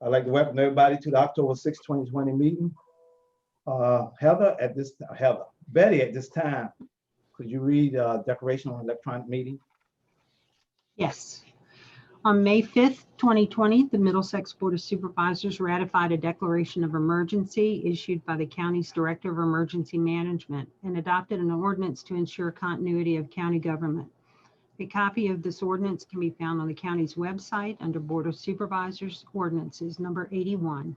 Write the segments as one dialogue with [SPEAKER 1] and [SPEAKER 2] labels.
[SPEAKER 1] I'd like to welcome everybody to the October 6, 2020 meeting. Betty, at this time, could you read Declaration on Electronic Meeting?
[SPEAKER 2] Yes. On May 5th, 2020, the Middlesex Board of Supervisors ratified a declaration of emergency issued by the county's Director of Emergency Management and adopted an ordinance to ensure continuity of county government. A copy of this ordinance can be found on the county's website under Board of Supervisors Ordinances number 81.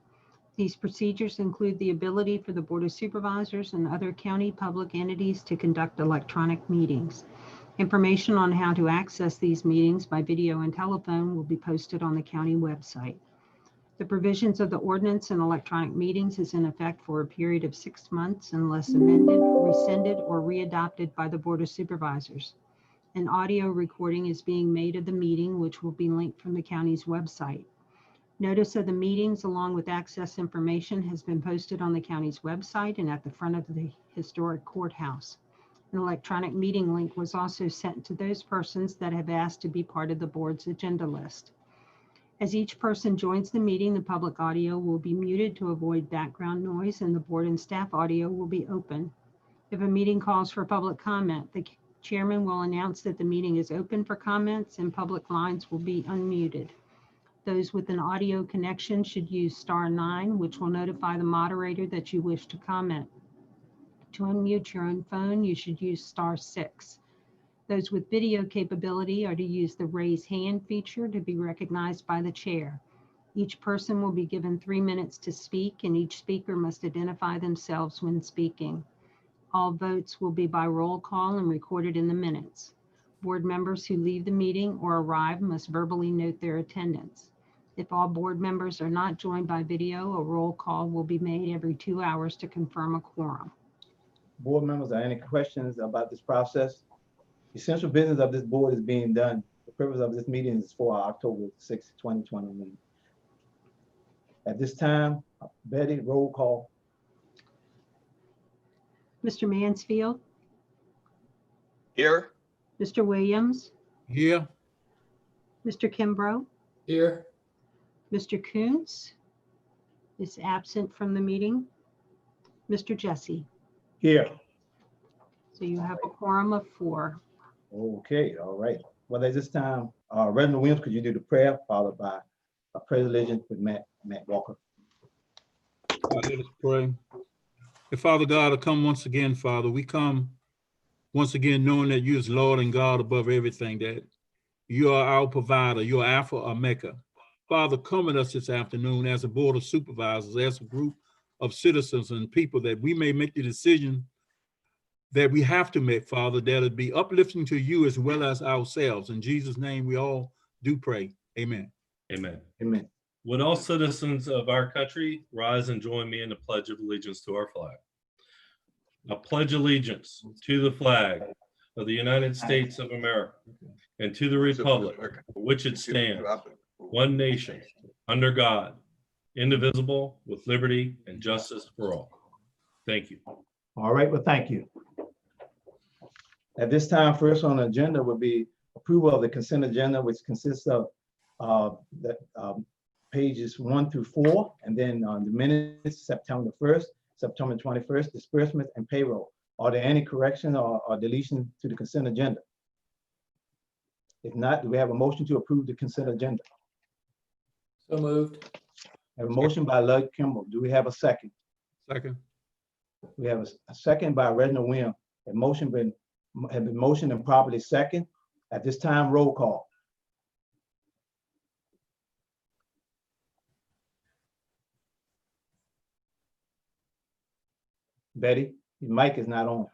[SPEAKER 2] These procedures include the ability for the Board of Supervisors and other county public entities to conduct electronic meetings. Information on how to access these meetings by video and telephone will be posted on the county website. The provisions of the ordinance and electronic meetings is in effect for a period of 6 months unless amended, rescinded, or readopted by the Board of Supervisors. An audio recording is being made of the meeting, which will be linked from the county's website. Notice of the meetings along with access information has been posted on the county's website and at the front of the historic courthouse. An electronic meeting link was also sent to those persons that have asked to be part of the board's agenda list. As each person joins the meeting, the public audio will be muted to avoid background noise and the board and staff audio will be open. If a meeting calls for public comment, the chairman will announce that the meeting is open for comments and public lines will be unmuted. Those with an audio connection should use *9, which will notify the moderator that you wish to comment. To unmute your own phone, you should use *6. Those with video capability are to use the raise hand feature to be recognized by the chair. Each person will be given 3 minutes to speak, and each speaker must identify themselves when speaking. All votes will be by roll call and recorded in the minutes. Board members who leave the meeting or arrive must verbally note their attendance. If all board members are not joined by video, a roll call will be made every 2 hours to confirm a quorum.
[SPEAKER 1] Board members, are any questions about this process? The essential business of this board is being done. The purpose of this meeting is for our October 6, 2020 meeting. At this time, Betty, roll call.
[SPEAKER 2] Mr. Mansfield,
[SPEAKER 3] Here.
[SPEAKER 2] Mr. Williams,
[SPEAKER 4] Here.
[SPEAKER 2] Mr. Kimbrough,
[SPEAKER 3] Here.
[SPEAKER 2] Mr. Koontz is absent from the meeting. Mr. Jesse.
[SPEAKER 1] Here.
[SPEAKER 2] So you have a quorum of 4.
[SPEAKER 1] Okay, all right. Well, at this time, Reverend Williams, could you do the prayer followed by a prayer religion with Matt Walker?
[SPEAKER 4] Let us pray. And Father God, I come once again, Father. We come once again knowing that you is Lord and God above everything, that you are our provider, you are Alpha Omega. Father, come at us this afternoon as a board of supervisors, as a group of citizens and people, that we may make the decision that we have to make, Father, that it be uplifting to you as well as ourselves. In Jesus' name, we all do pray. Amen.
[SPEAKER 5] Amen.
[SPEAKER 1] Amen.
[SPEAKER 5] Would all citizens of our country rise and join me in the Pledge of Allegiance to our flag? I pledge allegiance to the flag of the United States of America and to the republic for which it stands, one nation, under God, indivisible, with liberty and justice for all. Thank you.
[SPEAKER 1] All right, well, thank you. At this time, first on the agenda would be approval of the consent agenda, which consists of pages 1 through 4, and then on the minutes, September 1st, September 21st, disbursement and payroll. Are there any correction or deletion to the consent agenda? If not, do we have a motion to approve the consent agenda?
[SPEAKER 3] So moved.
[SPEAKER 1] I have a motion by Lud Kimball. Do we have a second?
[SPEAKER 4] Second.
[SPEAKER 1] We have a second by Reginald Williams. A motion have been motioned and properly second. At this time, roll call. Betty, your mic is not on.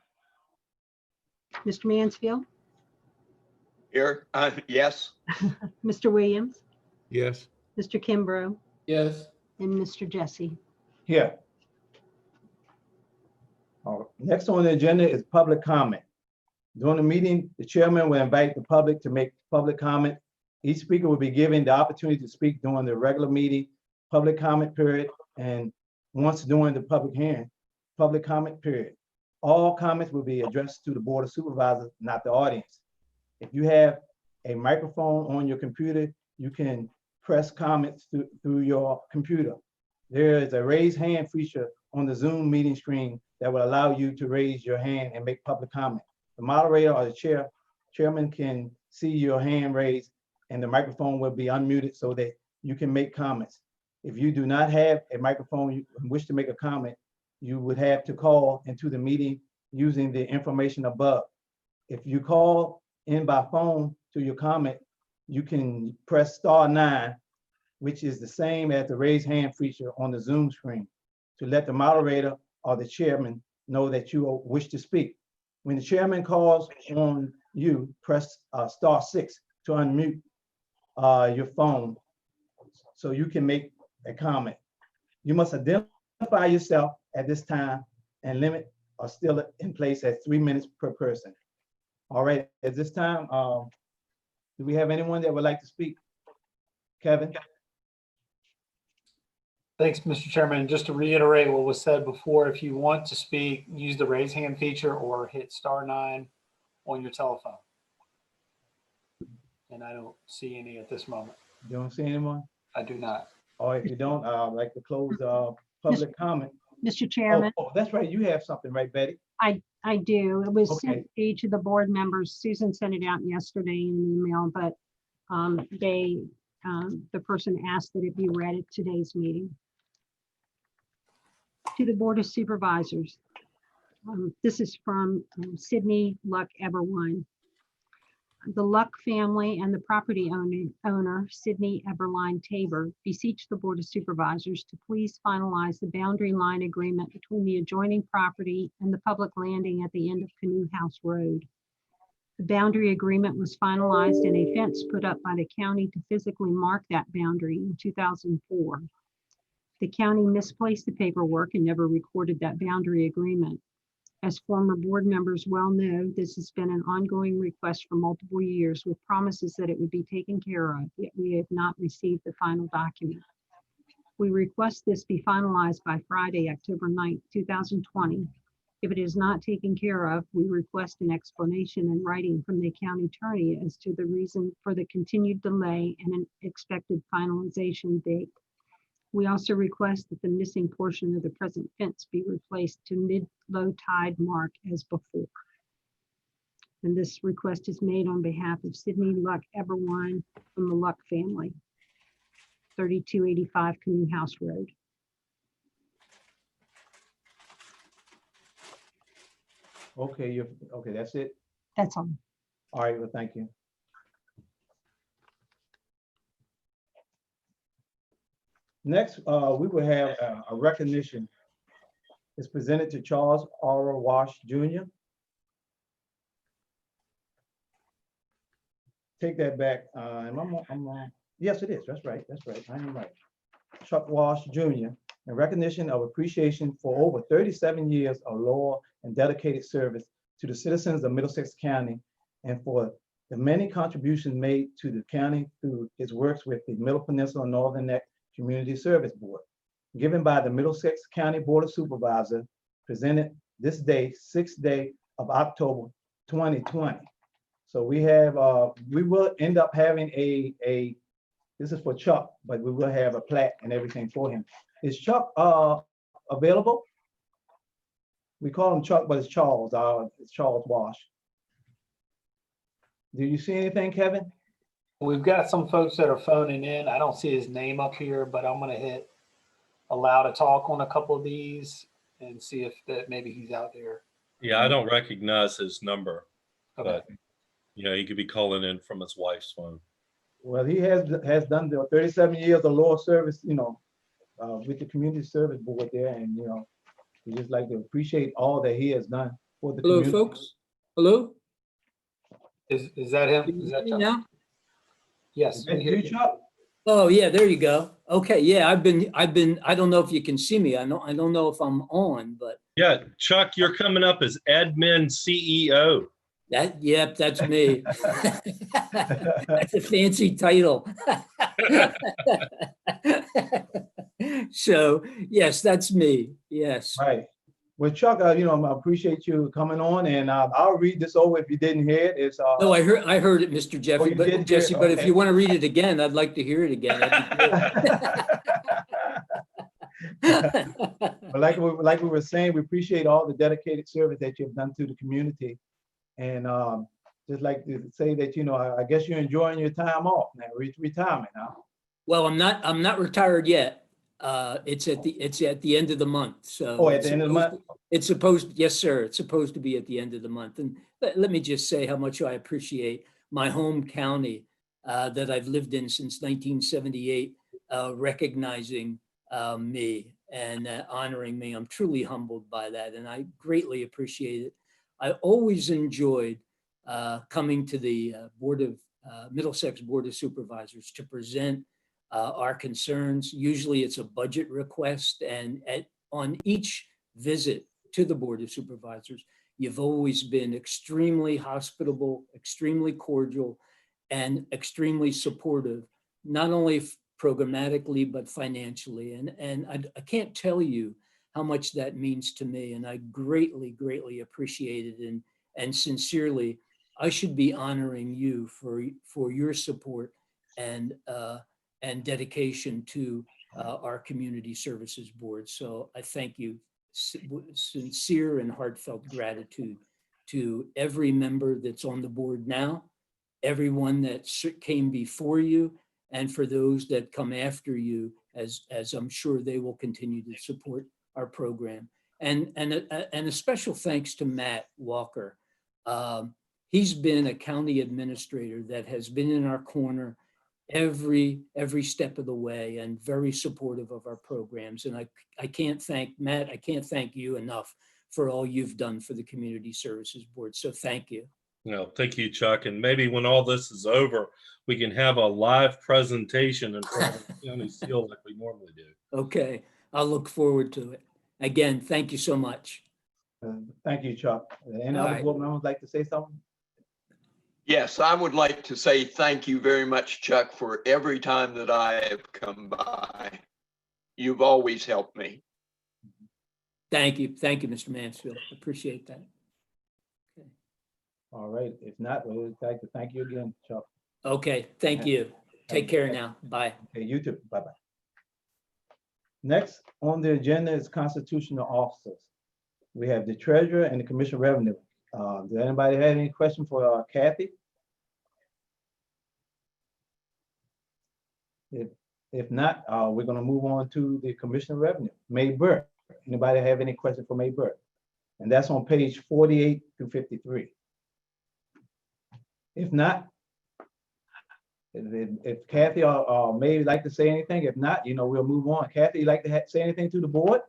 [SPEAKER 2] Mr. Mansfield,
[SPEAKER 3] Here. Yes.
[SPEAKER 2] Mr. Williams,
[SPEAKER 4] Yes.
[SPEAKER 2] Mr. Kimbrough,
[SPEAKER 3] Yes.
[SPEAKER 2] and Mr. Jesse.
[SPEAKER 1] Here. Next on the agenda is public comment. During the meeting, the chairman will invite the public to make public comment. Each speaker will be given the opportunity to speak during the regular meeting, public comment period, and once during the public hearing, public comment period. All comments will be addressed to the Board of Supervisors, not the audience. If you have a microphone on your computer, you can press comments through your computer. There is a raise hand feature on the Zoom meeting screen that will allow you to raise your hand and make public comment. The moderator or the chairman can see your hand raised and the microphone will be unmuted so that you can make comments. If you do not have a microphone, you wish to make a comment, you would have to call into the meeting using the information above. If you call in by phone to your comment, you can press *9, which is the same as the raise hand feature on the Zoom screen, to let the moderator or the chairman know that you wish to speak. When the chairman calls on you, press *6 to unmute your phone so you can make a comment. You must identify yourself at this time, and limit are still in place at 3 minutes per person. All right, at this time, do we have anyone that would like to speak? Kevin?
[SPEAKER 6] Thanks, Mr. Chairman. Just to reiterate what was said before, if you want to speak, use the raise hand feature or hit *9 on your telephone. And I don't see any at this moment.
[SPEAKER 1] You don't see anyone?
[SPEAKER 6] I do not.
[SPEAKER 1] Or if you don't, I'd like to close public comment.
[SPEAKER 2] Mr. Chairman,
[SPEAKER 1] Oh, that's right, you have something, right, Betty?
[SPEAKER 2] I do. It was
[SPEAKER 1] Okay.
[SPEAKER 2] sent to each of the board members. Susan sent it out yesterday in an email, but the person asked that it be read at today's meeting. To the Board of Supervisors. This is from Sydney Luck Eberwine. The Luck family and the property owner, Sydney Eberline Tabor, beseech the Board of Supervisors to please finalize the boundary line agreement between the adjoining property and the public landing at the end of Canoe House Road. The boundary agreement was finalized and a fence put up by the county to physically mark that boundary in 2004. The county misplaced the paperwork and never recorded that boundary agreement. As former board members well know, this has been an ongoing request for multiple years with promises that it would be taken care of, yet we have not received the final document. We request this be finalized by Friday, October 9th, 2020. If it is not taken care of, we request an explanation in writing from the county attorney as to the reason for the continued delay and an expected finalization date. We also request that the missing portion of the present fence be replaced to mid-low tide mark as before. And this request is made on behalf of Sydney Luck Eberwine from the Luck family, 3285 Canoe House Road.
[SPEAKER 1] Okay, okay, that's it?
[SPEAKER 2] That's all.
[SPEAKER 1] All right, well, thank you. Next, we will have a recognition. It's presented to Charles R. Wash Jr. Take that back. Yes, it is. That's right. That's right. I am right. Chuck Wash Jr. in recognition of appreciation for over 37 years of loyal and dedicated service to the citizens of Middlesex County and for the many contributions made to the county through his works with the Middle Peninsula Northern Neck Community Service Board, given by the Middlesex County Board of Supervisors, presented this day, 6th day of October, 2020. So we have, we will end up having this is for Chuck, but we will have a plaque and everything for him. Is Chuck available? We call him Chuck, but it's Charles. It's Charles Wash. Do you see anything, Kevin?
[SPEAKER 6] We've got some folks that are phoning in. I don't see his name up here, but I'm going to hit allow to talk on a couple of these and see if that maybe he's out there.
[SPEAKER 5] Yeah, I don't recognize his number,
[SPEAKER 6] Okay.
[SPEAKER 5] but you know, he could be calling in from his wife's phone.
[SPEAKER 1] Well, he has done the 37 years of loyal service, you know, with the community service board there, and you know, we just like to appreciate all that he has done for the
[SPEAKER 7] Hello,
[SPEAKER 1] community.
[SPEAKER 7] folks. Hello?
[SPEAKER 6] Is that him?
[SPEAKER 7] Can
[SPEAKER 6] Is
[SPEAKER 7] you
[SPEAKER 6] that
[SPEAKER 7] hear me
[SPEAKER 6] Chuck?
[SPEAKER 7] now?
[SPEAKER 6] Yes.
[SPEAKER 1] Is
[SPEAKER 6] we
[SPEAKER 1] that
[SPEAKER 6] hear
[SPEAKER 1] you,
[SPEAKER 6] you.
[SPEAKER 1] Chuck?
[SPEAKER 7] Oh, yeah, there you go. Okay, yeah, I've been, I don't know if you can see me. I don't know if I'm on, but
[SPEAKER 5] Yeah, Chuck, you're coming up as admin CEO.
[SPEAKER 7] yep, that's me. That's a fancy title. So, yes, that's me. Yes.
[SPEAKER 1] Right. Well, Chuck, you know, I appreciate you coming on, and I'll read this over if you didn't hear it. It's
[SPEAKER 7] No, I heard it, Mr. Jeffrey,
[SPEAKER 1] you did hear
[SPEAKER 7] but
[SPEAKER 1] it?
[SPEAKER 7] Jesse, but if
[SPEAKER 1] Okay.
[SPEAKER 7] you want to read it again, I'd like to hear it again. That'd be great.
[SPEAKER 1] But like we were saying, we appreciate all the dedicated service that you've done to the community. And just like to say that, you know, I guess you're enjoying your time off now, retirement, huh?
[SPEAKER 7] Well, I'm not retired yet. It's at the end of the month, so.
[SPEAKER 1] Oh, at the end of the month?
[SPEAKER 7] It's supposed, yes, sir. It's supposed to be at the end of the month. And let me just say how much I appreciate my home county that I've lived in since 1978, recognizing me and honoring me. I'm truly humbled by that, and I greatly appreciate it. I always enjoyed coming to the Middlesex Board of Supervisors to present our concerns. Usually it's a budget request, and on each visit to the Board of Supervisors, you've always been extremely hospitable, extremely cordial, and extremely supportive, not only programmatically, but financially. And I can't tell you how much that means to me, and I greatly, greatly appreciate it. And sincerely, I should be honoring you for your support and dedication to our Community Services Board. So I thank you. Sincere and heartfelt gratitude to every member that's on the board now, everyone that came before you, and for those that come after you, as I'm sure they will continue to support our program. And a special thanks to Matt Walker. He's been a county administrator that has been in our corner every step of the way and very supportive of our programs. And I can't thank Matt, I can't thank you enough for all you've done for the Community Services Board. So thank you.
[SPEAKER 5] No, thank you, Chuck. And maybe when all this is over, we can have a live presentation in front of the county seal like we normally do.
[SPEAKER 7] Okay, I'll look forward to it. Again, thank you so much.
[SPEAKER 1] Thank you, Chuck. Any
[SPEAKER 7] All
[SPEAKER 1] other
[SPEAKER 7] right.
[SPEAKER 1] board members like to say something?
[SPEAKER 3] Yes, I would like to say thank you very much, Chuck, for every time that I have come by. You've always helped me.
[SPEAKER 7] Thank you, Mr. Mansfield. Appreciate that. Okay.
[SPEAKER 1] All right. If not, we'd like to thank you again, Chuck.
[SPEAKER 7] Okay, thank you. Take care now. Bye.
[SPEAKER 1] Okay, you too. Bye-bye. Next on the agenda is constitutional officers. We have the treasurer and the commissioner of revenue. Does anybody have any question for Kathy? If not, we're gonna move on to the commissioner of revenue, May Burke. Anybody have any question for May Burke? And that's on page 48 through 53. If not, if Kathy or May would like to say anything, if not, you know, we'll move on. Kathy, you like to say anything to the board?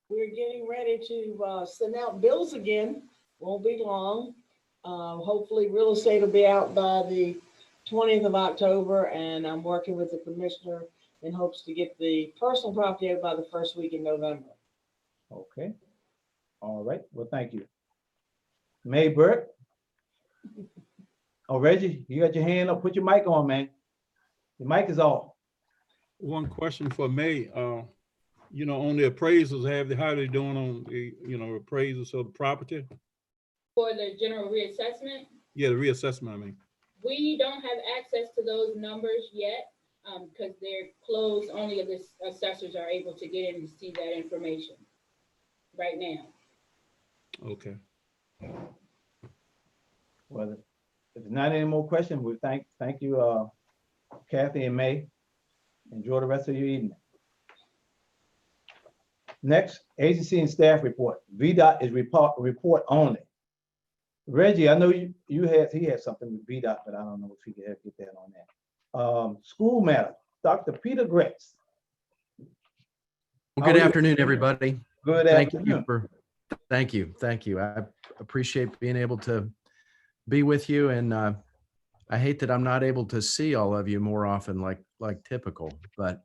[SPEAKER 8] We're getting ready to send out bills again. Won't be long. Hopefully real estate will be out by the 20th of October, and I'm working with the commissioner in hopes to get the personal property out by the first week in November.
[SPEAKER 1] Okay. All right. Well, thank you. May Burke. Oh, Reggie, you got your hand up. Put your mic on, man. Your mic is off.
[SPEAKER 4] One question for May, you know, on the appraisals, how are they doing on the, you know, appraisals of the property?
[SPEAKER 9] For the general reassessment,
[SPEAKER 4] Yeah, the reassessment, I mean.
[SPEAKER 9] we don't have access to those numbers yet because they're closed. Only the assessors are able to get in and see that information right now.
[SPEAKER 4] Okay.
[SPEAKER 1] Well, if there's not any more questions, we thank you, Kathy and May. Enjoy the rest of your evening. Next, agency and staff report. VDOT is report only. Reggie, I know he had something with VDOT, but I don't know if he could get that on that. School matter, Dr. Peter Gretz.
[SPEAKER 10] Well, good afternoon, everybody.
[SPEAKER 1] Good afternoon.
[SPEAKER 10] Thank you. I appreciate being able to be with you, and I hate that I'm not able to see all of you more often like typical, but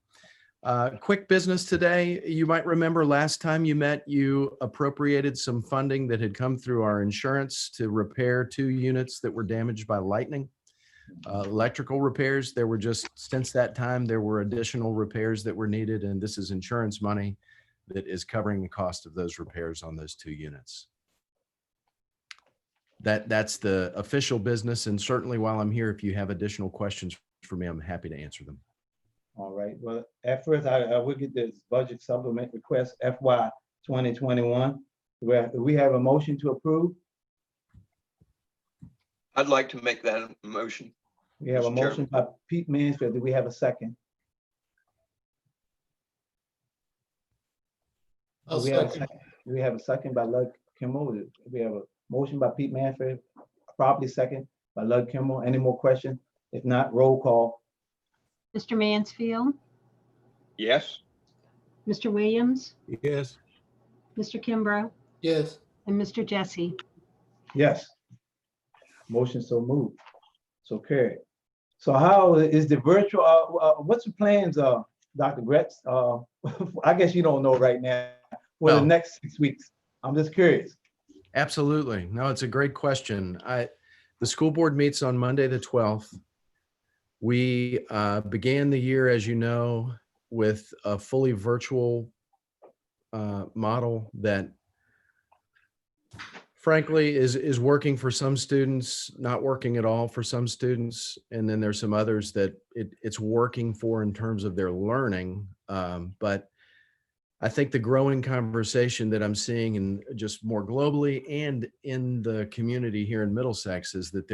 [SPEAKER 10] quick business today. You might remember last time you met, you appropriated some funding that had come through our insurance to repair 2 units that were damaged by lightning. Electrical repairs, since that time, there were additional repairs that were needed, and this is insurance money. that is covering the cost of those repairs on those 2 units. That's the official business. And certainly while I'm here, if you have additional questions for me, I'm happy to answer them.
[SPEAKER 1] All right, well, at first, I will get this budget supplement request FY 2021. Where we have a motion to approve.
[SPEAKER 3] I'd like to make that a motion.
[SPEAKER 1] We have a
[SPEAKER 3] Mr. Chairman.
[SPEAKER 1] motion by Pete Mansfield. Do we have a second?
[SPEAKER 6] I'll
[SPEAKER 1] Do we have a
[SPEAKER 6] second.
[SPEAKER 1] second? Do we have a second by Lud Kimball? We have a motion by Pete Mansfield, properly second by Lud Kimball. Any more questions? If not, roll call.
[SPEAKER 2] Mr. Mansfield,
[SPEAKER 3] Yes,
[SPEAKER 2] Mr. Williams,
[SPEAKER 4] Yes.
[SPEAKER 2] Mr. Kimbrough,
[SPEAKER 6] Yes.
[SPEAKER 2] and Mr. Jesse.
[SPEAKER 1] Yes. Motion so moved. So carried. So how is the virtual, what's the plans, Dr. Gretz? I guess you don't know right now for the
[SPEAKER 10] Well-
[SPEAKER 1] next 6 weeks. I'm just curious.
[SPEAKER 10] Absolutely. No, it's a great question. The school board meets on Monday, the 12th. We began the year, as you know, with a fully virtual model that frankly is working for some students, not working at all for some students. And then there's some others that it's working for in terms of their learning. But I think the growing conversation that I'm seeing and just more globally and in the community here in Middlesex is that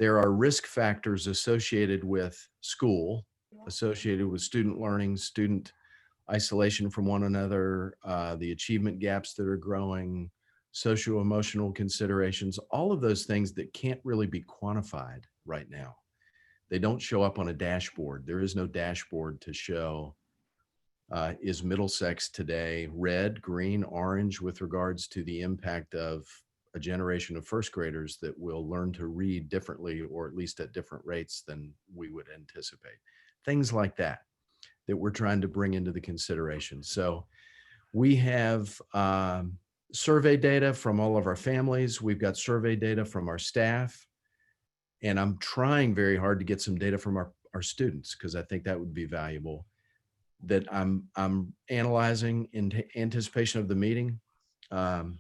[SPEAKER 10] there are risk factors associated with school, associated with student learning, student isolation from one another, the achievement gaps that are growing, socio-emotional considerations, all of those things that can't really be quantified right now. They don't show up on a dashboard. There is no dashboard to show, is Middlesex today red, green, orange with regards to the impact of a generation of first graders that will learn to read differently, or at least at different rates than we would anticipate. Things like that we're trying to bring into the consideration. So we have survey data from all of our families. We've got survey data from our staff. And I'm trying very hard to get some data from our students, because I think that would be valuable, that I'm analyzing in anticipation of the meeting to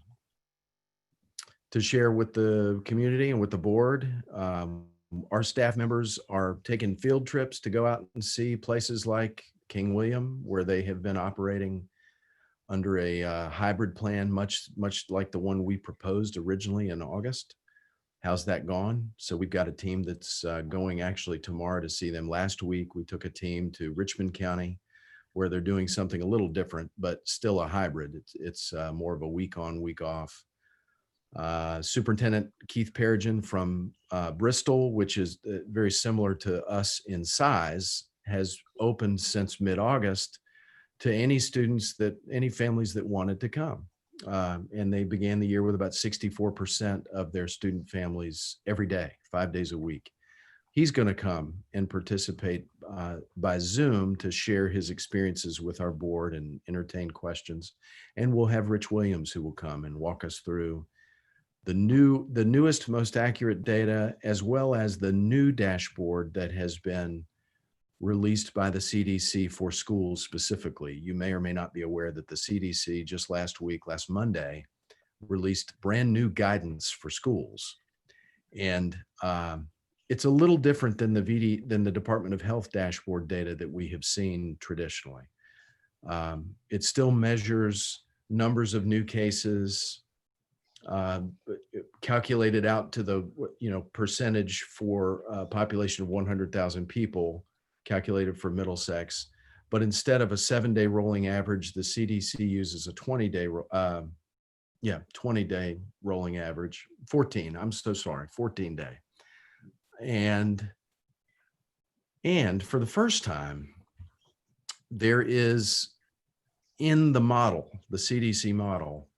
[SPEAKER 10] share with the community and with the board. Our staff members are taking field trips to go out and see places like King William, where they have been operating under a hybrid plan, much like the one we proposed originally in August. How's that gone? So we've got a team that's going actually tomorrow to see them. Last week, we took a team to Richmond County, where they're doing something a little different, but still a hybrid. It's more of a week on, week off. Superintendent Keith Perigin from Bristol, which is very similar to us in size, has opened since mid-August to any families that wanted to come. And they began the year with about 64% of their student families every day, 5 days a week. He's going to come and participate by Zoom to share his experiences with our board and entertain questions. And we'll have Rich Williams, who will come and walk us through the newest, most accurate data, as well as the new dashboard that has been released by the CDC for schools specifically. You may or may not be aware that the CDC just last Monday, released brand new guidance for schools. And it's a little different than the Department of Health dashboard data that we have seen traditionally. It still measures numbers of new cases, calculated out to the percentage for a population of 100,000 people, calculated for Middlesex. But instead of a 7-day rolling average, the CDC uses a 20-day 20-day rolling average. 14 day. And for the first time, there is in the model, the CDC model,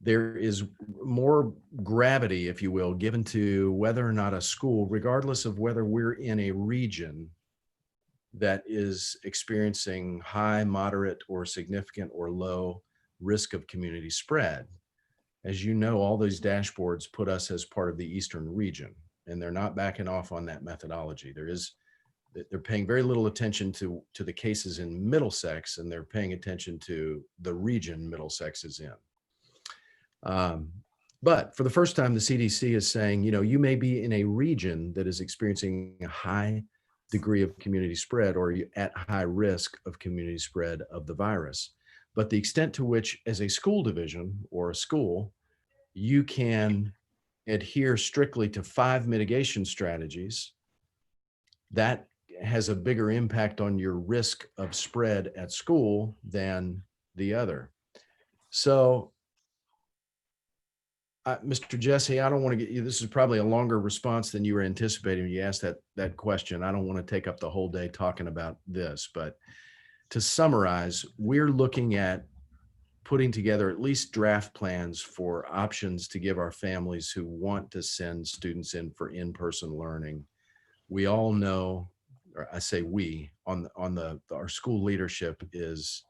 [SPEAKER 10] there is more gravity, if you will, given to whether or not a school, regardless of whether we're in a region that is experiencing high, moderate, or significant or low risk of community spread. As you know, all these dashboards put us as part of the Eastern region, and they're not backing off on that methodology. There is they're paying very little attention to the cases in Middlesex, and they're paying attention to the region Middlesex is in. But for the first time, the CDC is saying, you may be in a region that is experiencing a high degree of community spread, or you at high risk of community spread of the virus. But the extent to which, as a school division or a school, you can adhere strictly to 5 mitigation strategies, that has a bigger impact on your risk of spread at school than the other. So, Mr. Jesse, I don't want to get you, this is probably a longer response than you were anticipating when you asked that question. I don't want to take up the whole day talking about this, but to summarize, we're looking at putting together at least draft plans for options to give our families who want to send students in for in-person learning. We all know, or I say we, our school leadership is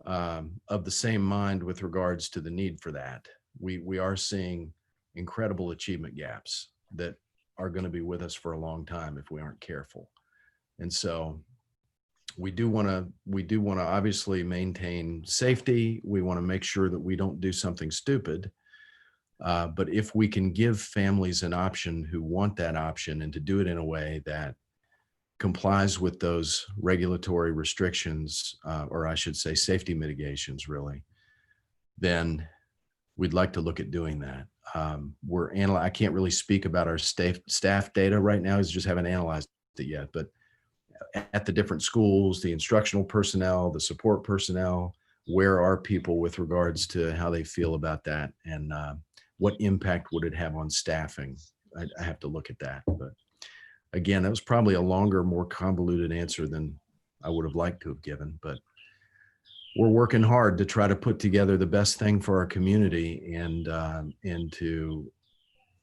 [SPEAKER 10] of the same mind with regards to the need for that. We are seeing incredible achievement gaps that are going to be with us for a long time if we aren't careful. And so we do want to obviously maintain safety. We want to make sure that we don't do something stupid. But if we can give families an option who want that option, and to do it in a way that complies with those regulatory restrictions, or I should say safety mitigations really, then we'd like to look at doing that. I can't really speak about our staff data right now, because just haven't analyzed it yet, but at the different schools, the instructional personnel, the support personnel, where are people with regards to how they feel about that, and what impact would it have on staffing? I have to look at that. But again, that was probably a longer, more convoluted answer than I would have liked to have given, but we're working hard to try to put together the best thing for our community, and to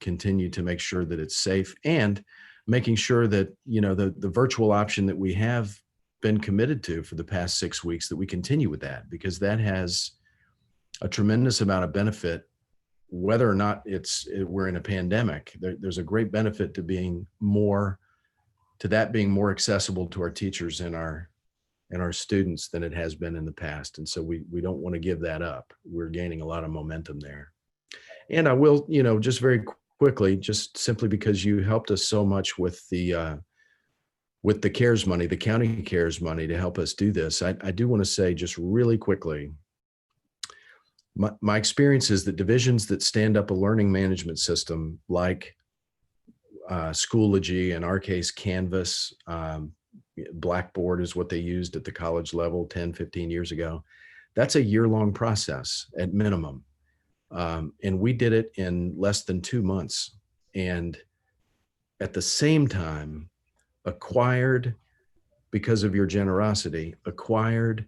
[SPEAKER 10] continue to make sure that it's safe, and making sure that, the virtual option that we have been committed to for the past 6 weeks, that we continue with that, because that has a tremendous amount of benefit, whether or not we're in a pandemic. There's a great benefit to that being more accessible to our teachers and our students than it has been in the past. And so we don't want to give that up. We're gaining a lot of momentum there. And I will, just very quickly, just simply because you helped us so much with the CARES money, the county CARES money, to help us do this. I do want to say just really quickly, my experience is that divisions that stand up a learning management system like Schoology, in our case, Canvas, Blackboard is what they used at the college level 10, 15 years ago. That's a year-long process at minimum. And we did it in less than 2 months. And at the same time, because of your generosity, acquired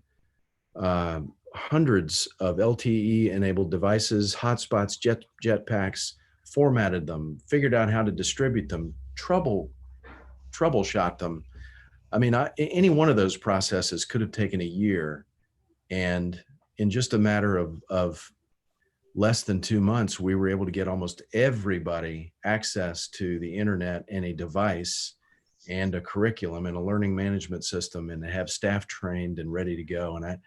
[SPEAKER 10] hundreds of LTE-enabled devices, hotspots, jetpacks, formatted them, figured out how to distribute them, troubleshot them. I mean, any one of those processes could have taken a year, and in just a matter of less than 2 months, we were able to get almost everybody access to the internet and a device and a curriculum and a learning management system, and to have staff trained and ready to go. And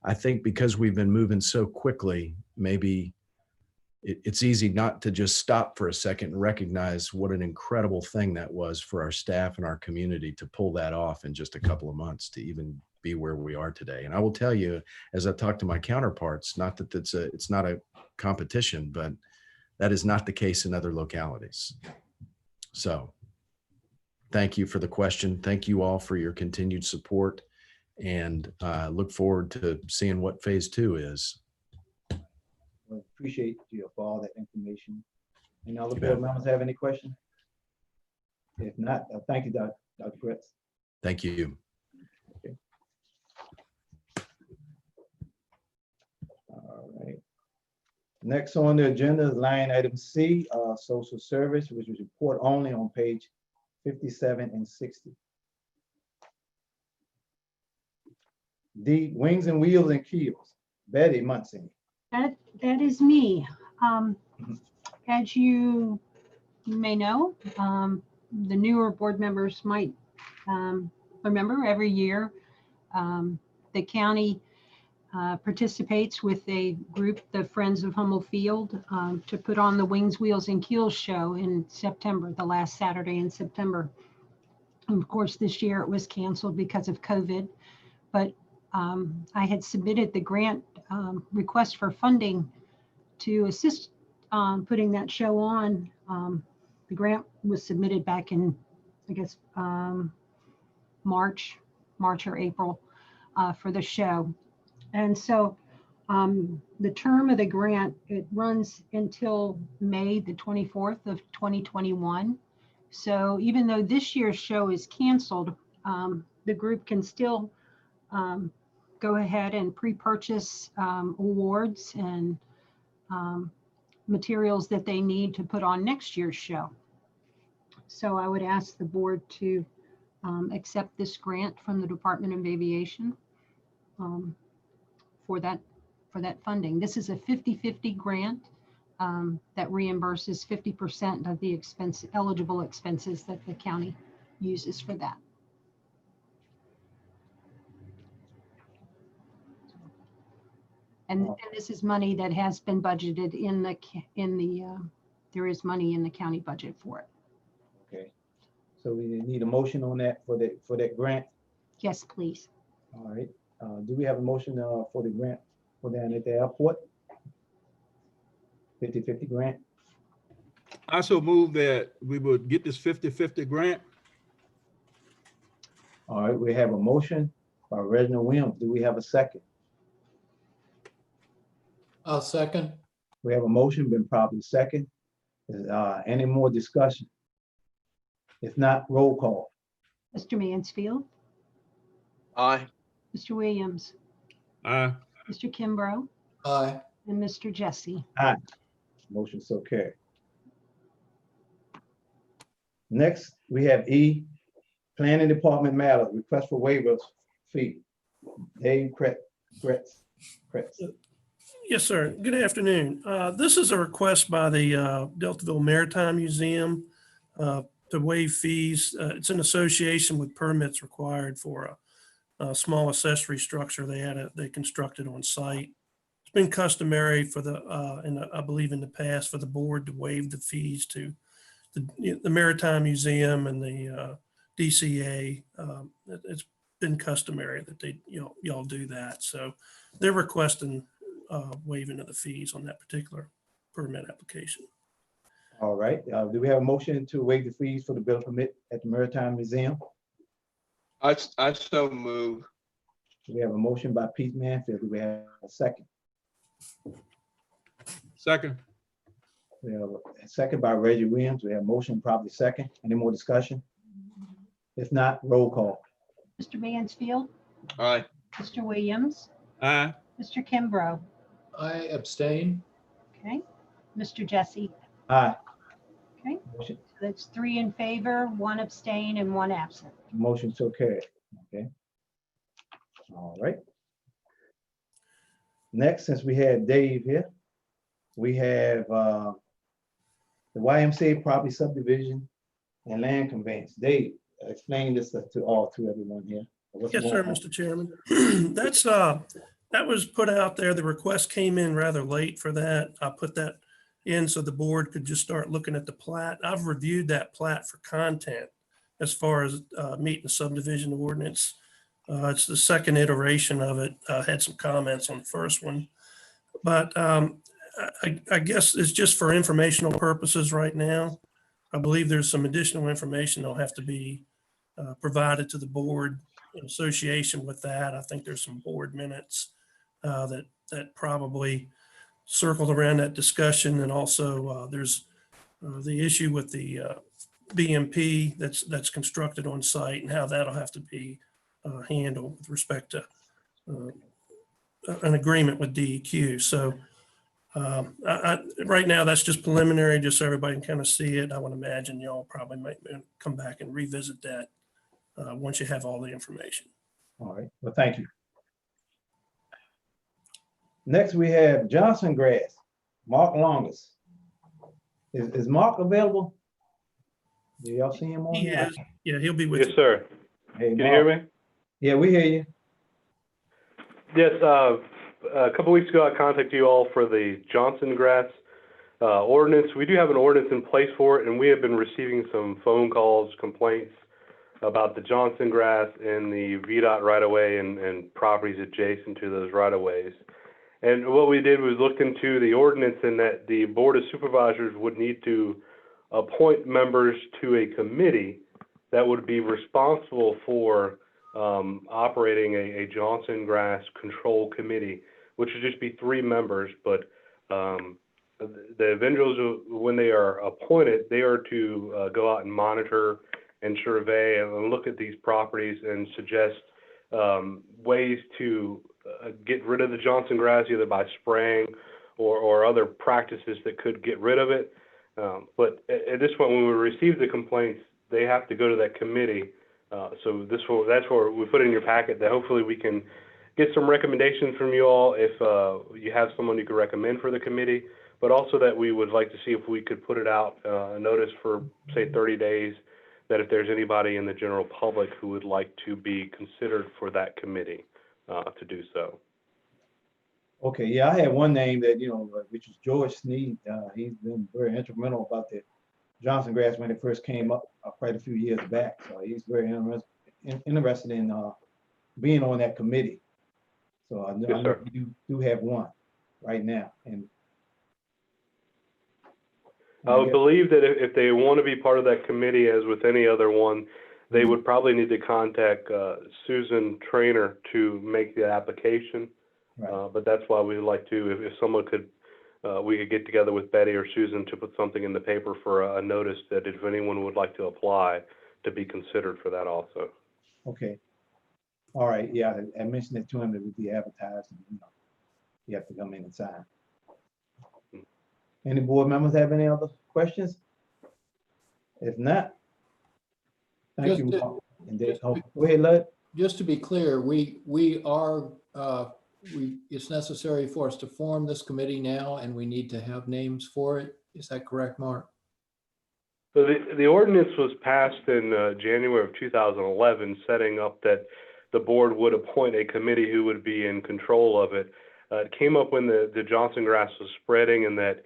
[SPEAKER 10] I think because we've been moving so quickly, maybe it's easy not to just stop for a second and recognize what an incredible thing that was for our staff and our community to pull that off in just a couple of months to even be where we are today. And I will tell you, as I talk to my counterparts, not that it's not a competition, but that is not the case in other localities. So thank you for the question. Thank you all for your continued support, and look forward to seeing what phase 2 is.
[SPEAKER 1] Well, appreciate you for all that information. Any other
[SPEAKER 10] You
[SPEAKER 1] board
[SPEAKER 10] bet.
[SPEAKER 1] members have any questions? If not, thank you, Dr. Fritz.
[SPEAKER 10] Thank you.
[SPEAKER 1] All right. Next on the agenda is line item C, social service, which is report only on page 57 and 60. D, wings and wheels and keels, Betty Munson.
[SPEAKER 2] That is me. As you may know, the newer board members might Remember, every year, the county participates with a group, the Friends of Hummel Field, to put on the Wings, Wheels, and Keels show in September, the last Saturday in September. And of course, this year it was canceled because of COVID, but I had submitted the grant request for funding to assist putting that show on. The grant was submitted back in, I guess, March or April for the show. And so the term of the grant, it runs until May the 24th of 2021. So even though this year's show is canceled, the group can still go ahead and pre-purchase awards and materials that they need to put on next year's show. So I would ask the board to accept this grant from the Department of Aviation for that funding. This is a 50-50 grant that reimburses 50% of the eligible expenses that the county uses for that. And this is money that has been budgeted there is money in the county budget for it.
[SPEAKER 1] Okay. So we need a motion on that for that grant.
[SPEAKER 2] Yes, please.
[SPEAKER 1] All right. Do we have a motion for the grant for down at the airport? 50-50 grant.
[SPEAKER 4] I so move that we would get this 50-50 grant.
[SPEAKER 1] All right, we have a motion by Reginald Williams. Do we have a second?
[SPEAKER 11] I'll second.
[SPEAKER 1] We have a motion been properly second. Is any more discussion? If not, roll call.
[SPEAKER 2] Mr. Mansfield,
[SPEAKER 3] Aye.
[SPEAKER 2] Mr. Williams,
[SPEAKER 4] Aye.
[SPEAKER 2] Mr. Kimbrough,
[SPEAKER 11] Aye.
[SPEAKER 2] and Mr. Jesse.
[SPEAKER 1] Motion so carried. Next, we have E, Planning Department matter, request for waivers fee. Dave Kretz.
[SPEAKER 12] Yes, sir. Good afternoon. This is a request by the Deltaville Maritime Museum to waive fees. It's in association with permits required for a small accessory structure they constructed on site. It's been customary for I believe in the past, for the board to waive the fees to the Maritime Museum and the DCA. It's been customary that y'all do that. So they're requesting waiving of the fees on that particular permit application.
[SPEAKER 1] All right, do we have a motion to waive the fees for the building permit at the Maritime Museum?
[SPEAKER 3] I so move.
[SPEAKER 1] We have a motion by Pete Manfield. Do we have a second?
[SPEAKER 4] Second.
[SPEAKER 1] We have a second by Reggie Williams. We have a motion probably second. Any more discussion? If not, roll call.
[SPEAKER 2] Mr. Mansfield,
[SPEAKER 3] Aye.
[SPEAKER 2] Mr. Williams,
[SPEAKER 4] Aye.
[SPEAKER 2] Mr. Kimbrough,
[SPEAKER 11] I abstain.
[SPEAKER 2] okay, Mr. Jesse.
[SPEAKER 1] Aye.
[SPEAKER 2] Okay,
[SPEAKER 1] Motion,
[SPEAKER 2] that's 3 in favor, 1 abstain, and 1 absent.
[SPEAKER 1] motion so carried. Okay. All right. Next, since we had Dave here, we have the YMCA property subdivision and land conveyance. Dave, explain this to everyone here. What's
[SPEAKER 12] Yes,
[SPEAKER 1] going
[SPEAKER 12] sir,
[SPEAKER 1] on?
[SPEAKER 12] Mr. Chairman. That was put out there. The request came in rather late for that. I put that in so the board could just start looking at the plat. I've reviewed that plat for content as far as meeting the subdivision ordinance. It's the second iteration of it. I had some comments on the first one, but I guess it's just for informational purposes right now. I believe there's some additional information that'll have to be provided to the board in association with that. I think there's some board minutes that probably circled around that discussion. And also there's the issue with the BMP that's constructed on site and how that'll have to be handled with respect to an agreement with DEQ. So right now that's just preliminary, just so everybody can kind of see it. I would imagine y'all probably might come back and revisit that once you have all the information.
[SPEAKER 1] All right, well, thank you. Next, we have Johnson Grass, Mark Longus. Is Mark available? Do y'all see him on?
[SPEAKER 12] He
[SPEAKER 1] here?
[SPEAKER 12] is. Yeah, he'll be with
[SPEAKER 13] Yes,
[SPEAKER 12] you.
[SPEAKER 13] sir.
[SPEAKER 1] Hey,
[SPEAKER 13] Can you hear
[SPEAKER 1] Mark.
[SPEAKER 13] me?
[SPEAKER 1] Yeah, we hear you.
[SPEAKER 13] Yes, a couple weeks ago, I contacted you all for the Johnson grass ordinance. We do have an ordinance in place for it, and we have been receiving some phone calls, complaints about the Johnson grass and the VDOT right-of-way and properties adjacent to those right-of-ways. And what we did was look into the ordinance and that the Board of Supervisors would need to appoint members to a committee that would be responsible for operating a Johnson grass control committee, which would just be 3 members, but the individuals, when they are appointed, they are to go out and monitor and survey and look at these properties and suggest ways to get rid of the Johnson grass, either by spraying or other practices that could get rid of it. But at this point, when we receive the complaints, they have to go to that committee. So that's where we put in your packet that hopefully we can get some recommendations from you all if you have someone you could recommend for the committee, but also that we would like to see if we could put it out, a notice for, say, 30 days, that if there's anybody in the general public who would like to be considered for that committee to do so.
[SPEAKER 1] Okay, yeah, I had one name that, which is George Sneed. He's been very instrumental about the Johnson grass when it first came up quite a few years back. So he's very interested in being on that committee. So I know,
[SPEAKER 13] Yes, sir.
[SPEAKER 1] you do have one right now. And
[SPEAKER 13] I would believe that if they want to be part of that committee, as with any other one, they would probably need to contact Susan Trainer to make the application.
[SPEAKER 1] Right.
[SPEAKER 13] But that's why we'd like to, if someone could, we could get together with Betty or Susan to put something in the paper for a notice that if anyone would like to apply, to be considered for that also.
[SPEAKER 1] Okay. All right. Yeah, I mentioned it to him that it would be advertised. And, you have to come in and sign. Any board members have any other questions? If not, thank you, Mark. And Dave, go ahead, Lud.
[SPEAKER 11] Just to be clear, it's necessary for us to form this committee now, and we need to have names for it. Is that correct, Mark?
[SPEAKER 13] So the ordinance was passed in January of 2011, setting up that the board would appoint a committee who would be in control of it. It came up when the Johnson grass was spreading, and that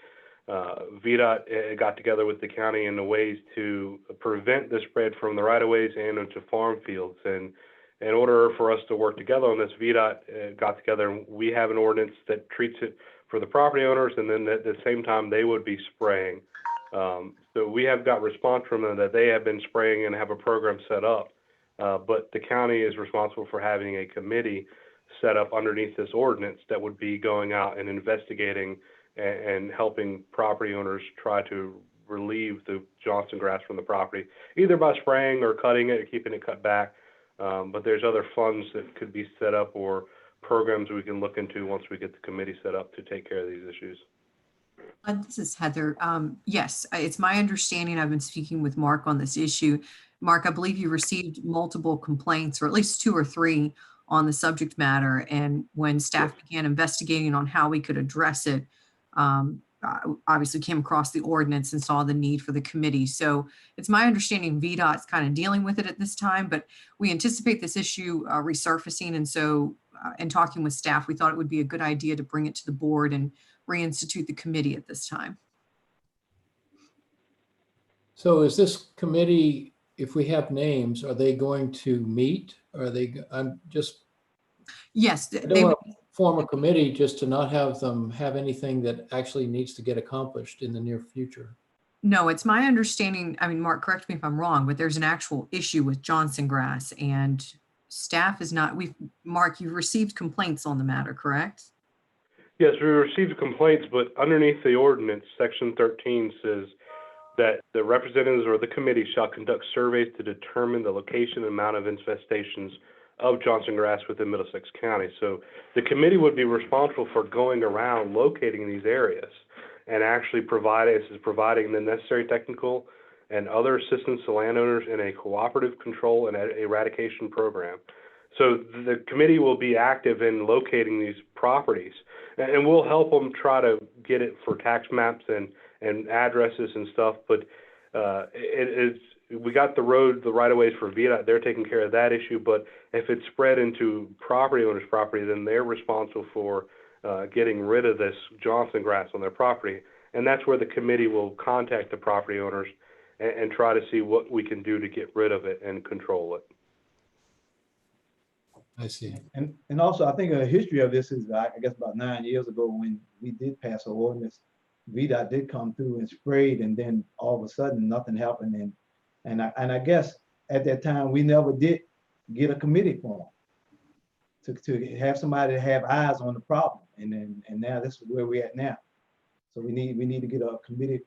[SPEAKER 13] VDOT got together with the county in the ways to prevent the spread from the right-of-ways and into farm fields. And in order for us to work together on this, VDOT got together, and we have an ordinance that treats it for the property owners, and then at the same time, they would be spraying. So we have got response from them that they have been spraying and have a program set up, but the county is responsible for having a committee set up underneath this ordinance that would be going out and investigating and helping property owners try to relieve the Johnson grass from the property, either by spraying or cutting it or keeping it cut back. But there's other funds that could be set up or programs we can look into once we get the committee set up to take care of these issues.
[SPEAKER 14] This is Heather. Yes, it's my understanding, I've been speaking with Mark on this issue. Mark, I believe you received multiple complaints, or at least 2 or 3 on the subject matter. And when staff began investigating on how we could address it, obviously came across the ordinance and saw the need for the committee. So it's my understanding VDOT's kind of dealing with it at this time, but we anticipate this issue resurfacing. And so in talking with staff, we thought it would be a good idea to bring it to the board and reinstitute the committee at this time.
[SPEAKER 11] So is this committee, if we have names, are they going to meet? Are they,
[SPEAKER 14] Yes,
[SPEAKER 11] I don't
[SPEAKER 14] they would.
[SPEAKER 11] want to form a committee just to not have them have anything that actually needs to get accomplished in the near future.
[SPEAKER 14] No, it's my understanding, I mean, Mark, correct me if I'm wrong, but there's an actual issue with Johnson grass, and staff is not, Mark, you've received complaints on the matter, correct?
[SPEAKER 13] Yes, we received complaints, but underneath the ordinance, section 13 says that the representatives or the committee shall conduct surveys to determine the location and amount of infestations of Johnson grass within Middlesex County. So the committee would be responsible for going around locating these areas and actually providing the necessary technical and other assistance to landowners in a cooperative control and eradication program. So the committee will be active in locating these properties, and we'll help them try to get it for tax maps and addresses and stuff. But we got the road, the right of ways for VDOT, they're taking care of that issue, but if it's spread into property owners' property, then they're responsible for getting rid of this Johnson grass on their property. And that's where the committee will contact the property owners and try to see what we can do to get rid of it and control it.
[SPEAKER 11] I see.
[SPEAKER 1] And also, I think a history of this is, I guess about 9 years ago when we did pass an ordinance, VDOT did come through and sprayed, and then all of a sudden nothing happened. And I guess at that time we never did get a committee formed to have somebody to have eyes on the problem. And now this is where we're at now. So we need to get a committee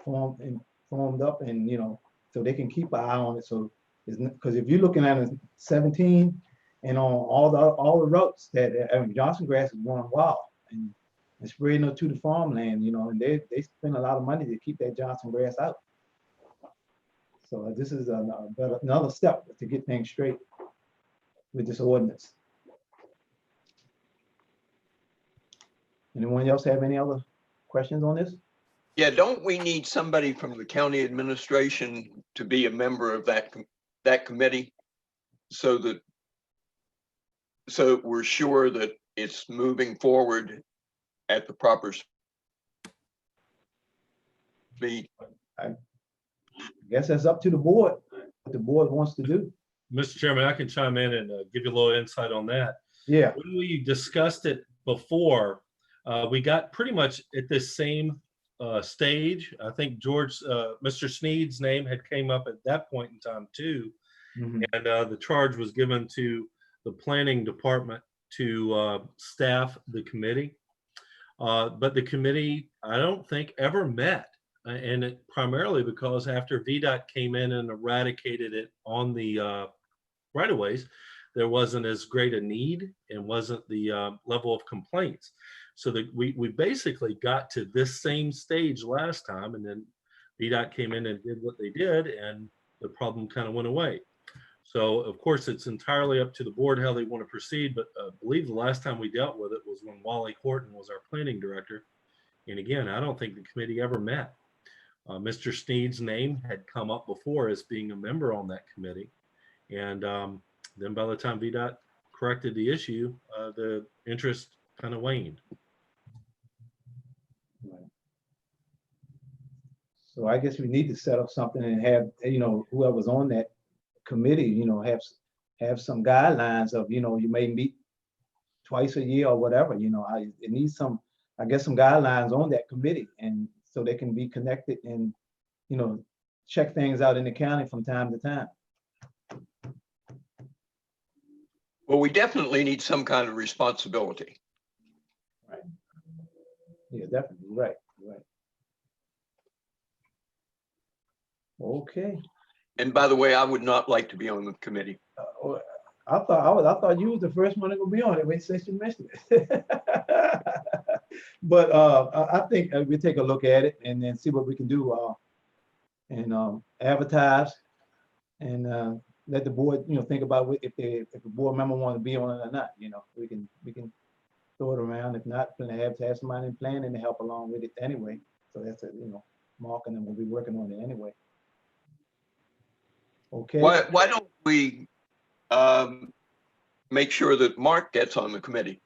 [SPEAKER 1] formed up, and so they can keep an eye on it. So because if you're looking at it 17 and on all the roads that Johnson grass is growing wild and spreading it to the farmland, and they spend a lot of money to keep that Johnson grass out. So this is another step to get things straight with this ordinance. Anyone else have any other questions on this?
[SPEAKER 3] Yeah, don't we need somebody from the county administration to be a member of that committee so that we're sure that it's moving forward at the proper speed?
[SPEAKER 1] I guess that's up to the board, what the board wants to do.
[SPEAKER 5] Mr. Chairman, I can chime in and give you a little insight on that.
[SPEAKER 1] Yeah.
[SPEAKER 5] When we discussed it before, we got pretty much at this same stage. I think Mr. Sneed's name had came up at that point in time too.
[SPEAKER 1] Mhm.
[SPEAKER 5] And the charge was given to the planning department to staff the committee. But the committee, I don't think ever met. And it primarily because after VDOT came in and eradicated it on the right-of-ways, there wasn't as great a need and wasn't the level of complaints. So that we basically got to this same stage last time, and then VDOT came in and did what they did, and the problem kind of went away. So of course, it's entirely up to the board how they want to proceed, but I believe the last time we dealt with it was when Wally Horton was our planning director. And again, I don't think the committee ever met. Mr. Sneed's name had come up before as being a member on that committee. And then by the time VDOT corrected the issue, the interest kind of waned.
[SPEAKER 1] So I guess we need to set up something and have, whoever's on that committee, have some guidelines of, you may meet twice a year or whatever, it needs some, I guess, some guidelines on that committee, and so they can be connected and, check things out in the county from time to time.
[SPEAKER 3] Well, we definitely need some kind of responsibility.
[SPEAKER 1] Right. Yeah, definitely. Right. Okay.
[SPEAKER 3] And by the way, I would not like to be on the committee.
[SPEAKER 1] I thought you was the first one to go be on it since you mentioned it. But I think we take a look at it and then see what we can do and advertise and let the board think about if a board member want to be on it or not. We can throw it around. If not, have somebody in planning to help along with it anyway. So that's Mark and them will be working on it anyway. Okay.
[SPEAKER 3] Why don't we make sure that Mark gets on the committee?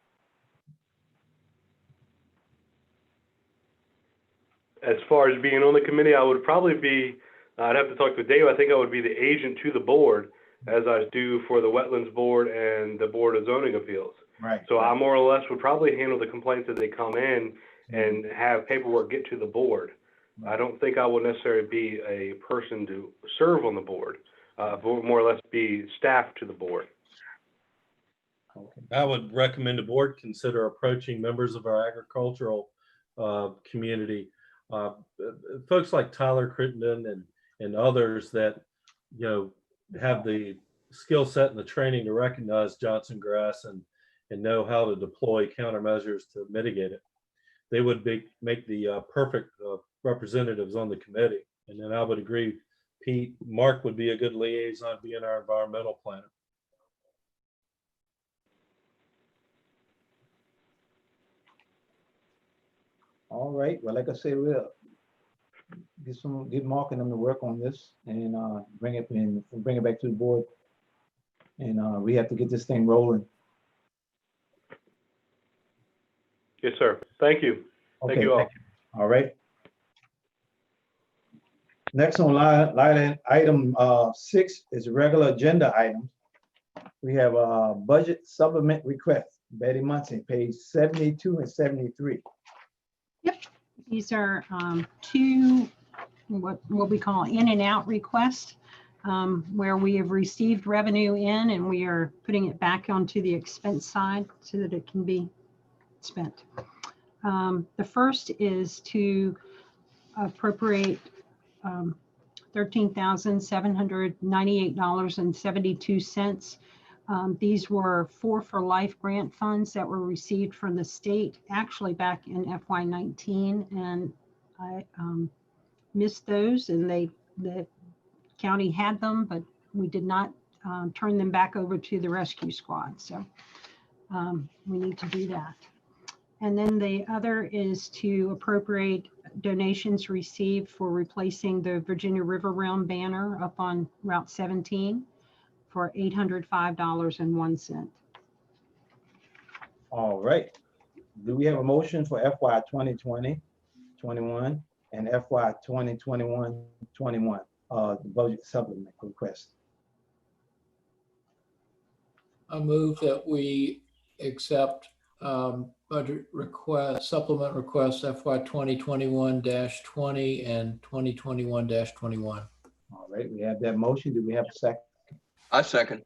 [SPEAKER 13] As far as being on the committee, I would probably be, I'd have to talk to Dave. I think I would be the agent to the board, as I do for the Wetlands Board and the Board of Zoning Appeals.
[SPEAKER 1] Right.
[SPEAKER 13] So I more or less would probably handle the complaints as they come in and have paperwork get to the board. I don't think I would necessarily be a person to serve on the board, more or less be staff to the board.
[SPEAKER 1] Okay.
[SPEAKER 5] I would recommend the board consider approaching members of our agricultural community, folks like Tyler Crittenden and others that have the skill set and the training to recognize Johnson grass and know how to deploy countermeasures to mitigate it. They would make the perfect representatives on the committee. And then I would agree, Pete, Mark would be a good liaison, being our environmental planner.
[SPEAKER 1] All right. Well, like I said, get Mark and them to work on this and bring it back to the board. And we have to get this thing rolling.
[SPEAKER 13] Yes, sir. Thank you. Thank
[SPEAKER 1] Okay,
[SPEAKER 13] you all.
[SPEAKER 1] all right. Next on line item 6 is regular agenda items. We have a budget supplement request, Betty Munson, page 72 and 73.
[SPEAKER 2] These are two, what we call in and out requests, where we have received revenue in and we are putting it back onto the expense side so that it can be spent. The first is to appropriate $13,798.72. These were 4 for Life grant funds that were received from the state, actually back in FY19, and I missed those, and the county had them, but we did not turn them back over to the rescue squad. So we need to do that. And then the other is to appropriate donations received for replacing the Virginia River Realm banner up on Route 17 for $805.01.
[SPEAKER 1] All right. Do we have a motion for FY 2020-21 and FY 2021-21 the budget supplement request?
[SPEAKER 11] I move that we accept budget request, supplement request FY 2021-20 and 2021-21.
[SPEAKER 1] All right, we have that motion. Do we have a second?
[SPEAKER 3] I second.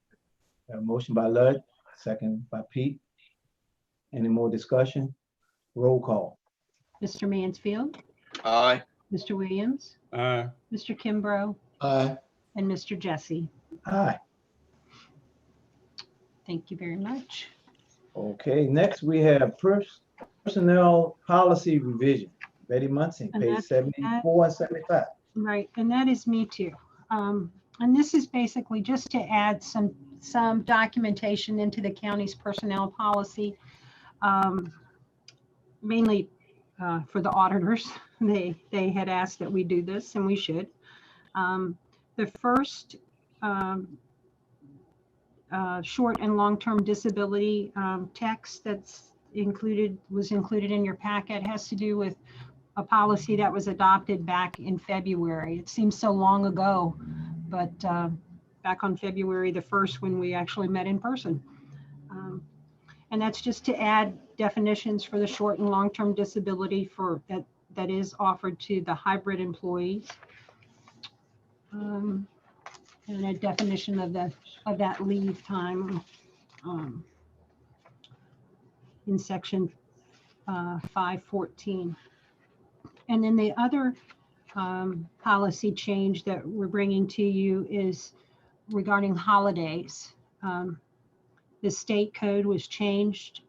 [SPEAKER 1] A motion by Lud, second by Pete. Any more discussion? Roll call.
[SPEAKER 2] Mr. Mansfield,
[SPEAKER 3] Aye.
[SPEAKER 2] Mr. Williams,
[SPEAKER 4] Aye.
[SPEAKER 2] Mr. Kimbrough,
[SPEAKER 11] Aye.
[SPEAKER 2] and Mr. Jesse.
[SPEAKER 1] Aye.
[SPEAKER 2] Thank you very much.
[SPEAKER 1] Okay, next we have personnel policy revision. Betty Munson,
[SPEAKER 2] And
[SPEAKER 1] page
[SPEAKER 2] that's-
[SPEAKER 1] 74 and 75.
[SPEAKER 2] Right, and that is me too. And this is basically just to add some documentation into the county's personnel policy, mainly for the auditors. They had asked that we do this, and we should. The first short and long-term disability text was included in your packet has to do with a policy that was adopted back in February. It seems so long ago, but back on February the 1st when we actually met in person. And that's just to add definitions for the short and long-term disability for that is offered to the hybrid employees. And a definition of that leave time in section 514. And then the other policy change that we're bringing to you is regarding holidays. The state code was changed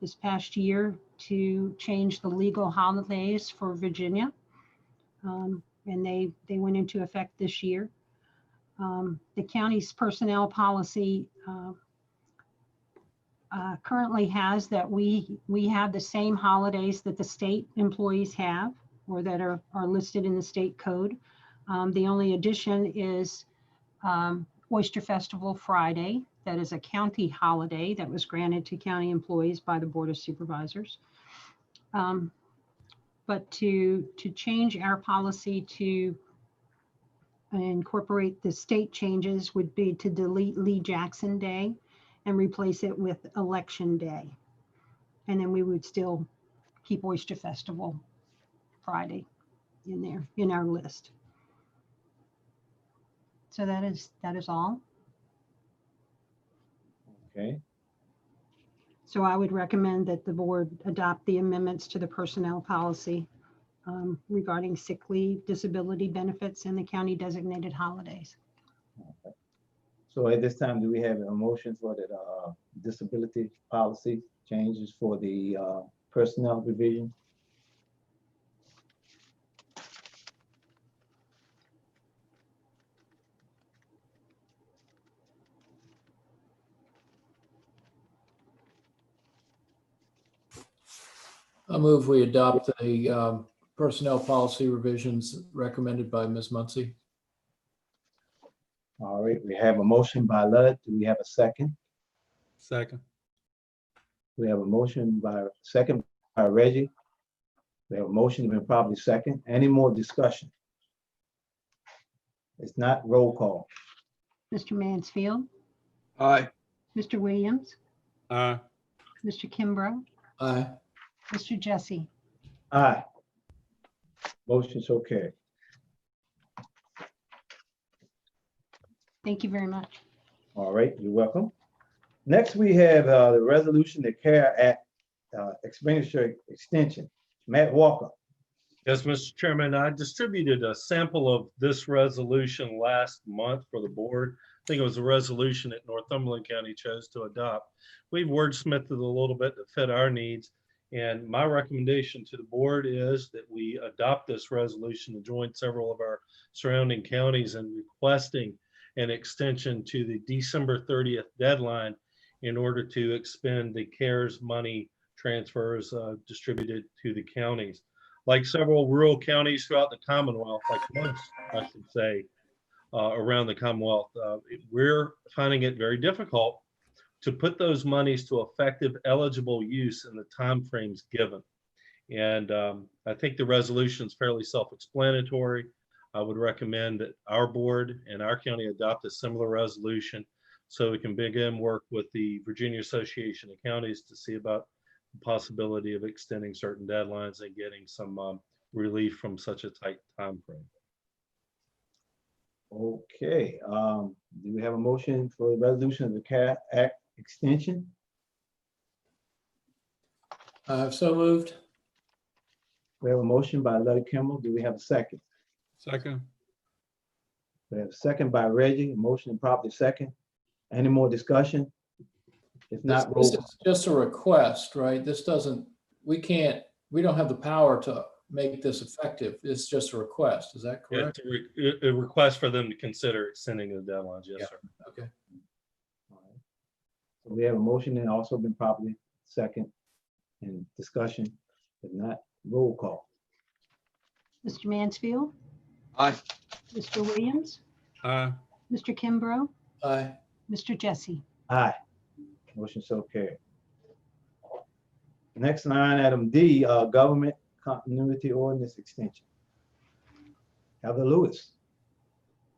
[SPEAKER 2] this past year to change the legal holidays for Virginia. And they went into effect this year. The county's personnel policy currently has that we have the same holidays that the state employees have or that are listed in the state code. The only addition is Oyster Festival Friday. That is a county holiday that was granted to county employees by the Board of Supervisors. But to change our policy to incorporate the state changes would be to delete Lee Jackson Day and replace it with Election Day. And then we would still keep Oyster Festival Friday in there, in our list. So that is all.
[SPEAKER 1] Okay,
[SPEAKER 2] So I would recommend that the board adopt the amendments to the personnel policy regarding sick leave, disability benefits, and the county designated holidays.
[SPEAKER 1] so at this time, do we have a motion for the disability policy changes for the personnel revision?
[SPEAKER 11] I move we adopt the personnel policy revisions recommended by Ms. Muncy.
[SPEAKER 1] All right, we have a motion by Lud. Do we have a second?
[SPEAKER 4] Second.
[SPEAKER 1] We have a motion by, second by Reggie. We have a motion been probably second. Any more discussion? It's not roll call.
[SPEAKER 2] Mr. Mansfield,
[SPEAKER 3] Aye.
[SPEAKER 2] Mr. Williams,
[SPEAKER 4] Aye.
[SPEAKER 2] Mr. Kimbrough,
[SPEAKER 11] Aye.
[SPEAKER 2] Mr. Jesse.
[SPEAKER 1] Aye. Motion so carried.
[SPEAKER 2] Thank you very much.
[SPEAKER 1] All right, you're welcome. Next, we have the resolution, the CARE Act expenditure extension. Matt Walker.
[SPEAKER 5] Yes, Mr. Chairman, I distributed a sample of this resolution last month for the board. I think it was a resolution that Northumberland County chose to adopt. We've wordsmithed it a little bit to fit our needs. And my recommendation to the board is that we adopt this resolution to join several of our surrounding counties in requesting an extension to the December 30th deadline in order to expend the CARES money transfers distributed to the counties. Like several rural counties throughout the Commonwealth, like most, I should say, around the Commonwealth, we're finding it very difficult to put those monies to effective eligible use in the timeframes given. And I think the resolution is fairly self-explanatory. I would recommend that our board and our county adopt a similar resolution so we can begin work with the Virginia Association of Counties to see about the possibility of extending certain deadlines and getting some relief from such a tight time frame.
[SPEAKER 1] Okay, do we have a motion for the resolution of the CARE Act extension?
[SPEAKER 11] So moved.
[SPEAKER 1] We have a motion by Lud Kimball. Do we have a second?
[SPEAKER 4] Second.
[SPEAKER 1] We have a second by Reggie. Motion properly second. Any more discussion? If
[SPEAKER 11] This
[SPEAKER 1] not, roll
[SPEAKER 11] this
[SPEAKER 1] call.
[SPEAKER 11] is just a request, right? This doesn't, we don't have the power to make this effective. It's just a request. Is that correct?
[SPEAKER 5] It's a request for them to consider extending the deadlines. Yes,
[SPEAKER 11] Yeah.
[SPEAKER 5] sir.
[SPEAKER 11] Okay.
[SPEAKER 1] All right. So we have a motion and also been properly second in discussion. If not, roll call.
[SPEAKER 2] Mr. Mansfield,
[SPEAKER 3] Aye.
[SPEAKER 2] Mr. Williams,
[SPEAKER 4] Aye.
[SPEAKER 2] Mr. Kimbrough,
[SPEAKER 11] Aye.
[SPEAKER 2] Mr. Jesse.
[SPEAKER 1] Aye. Motion so carried. Next line, item D, government continuity ordinance extension. Heather Lewis.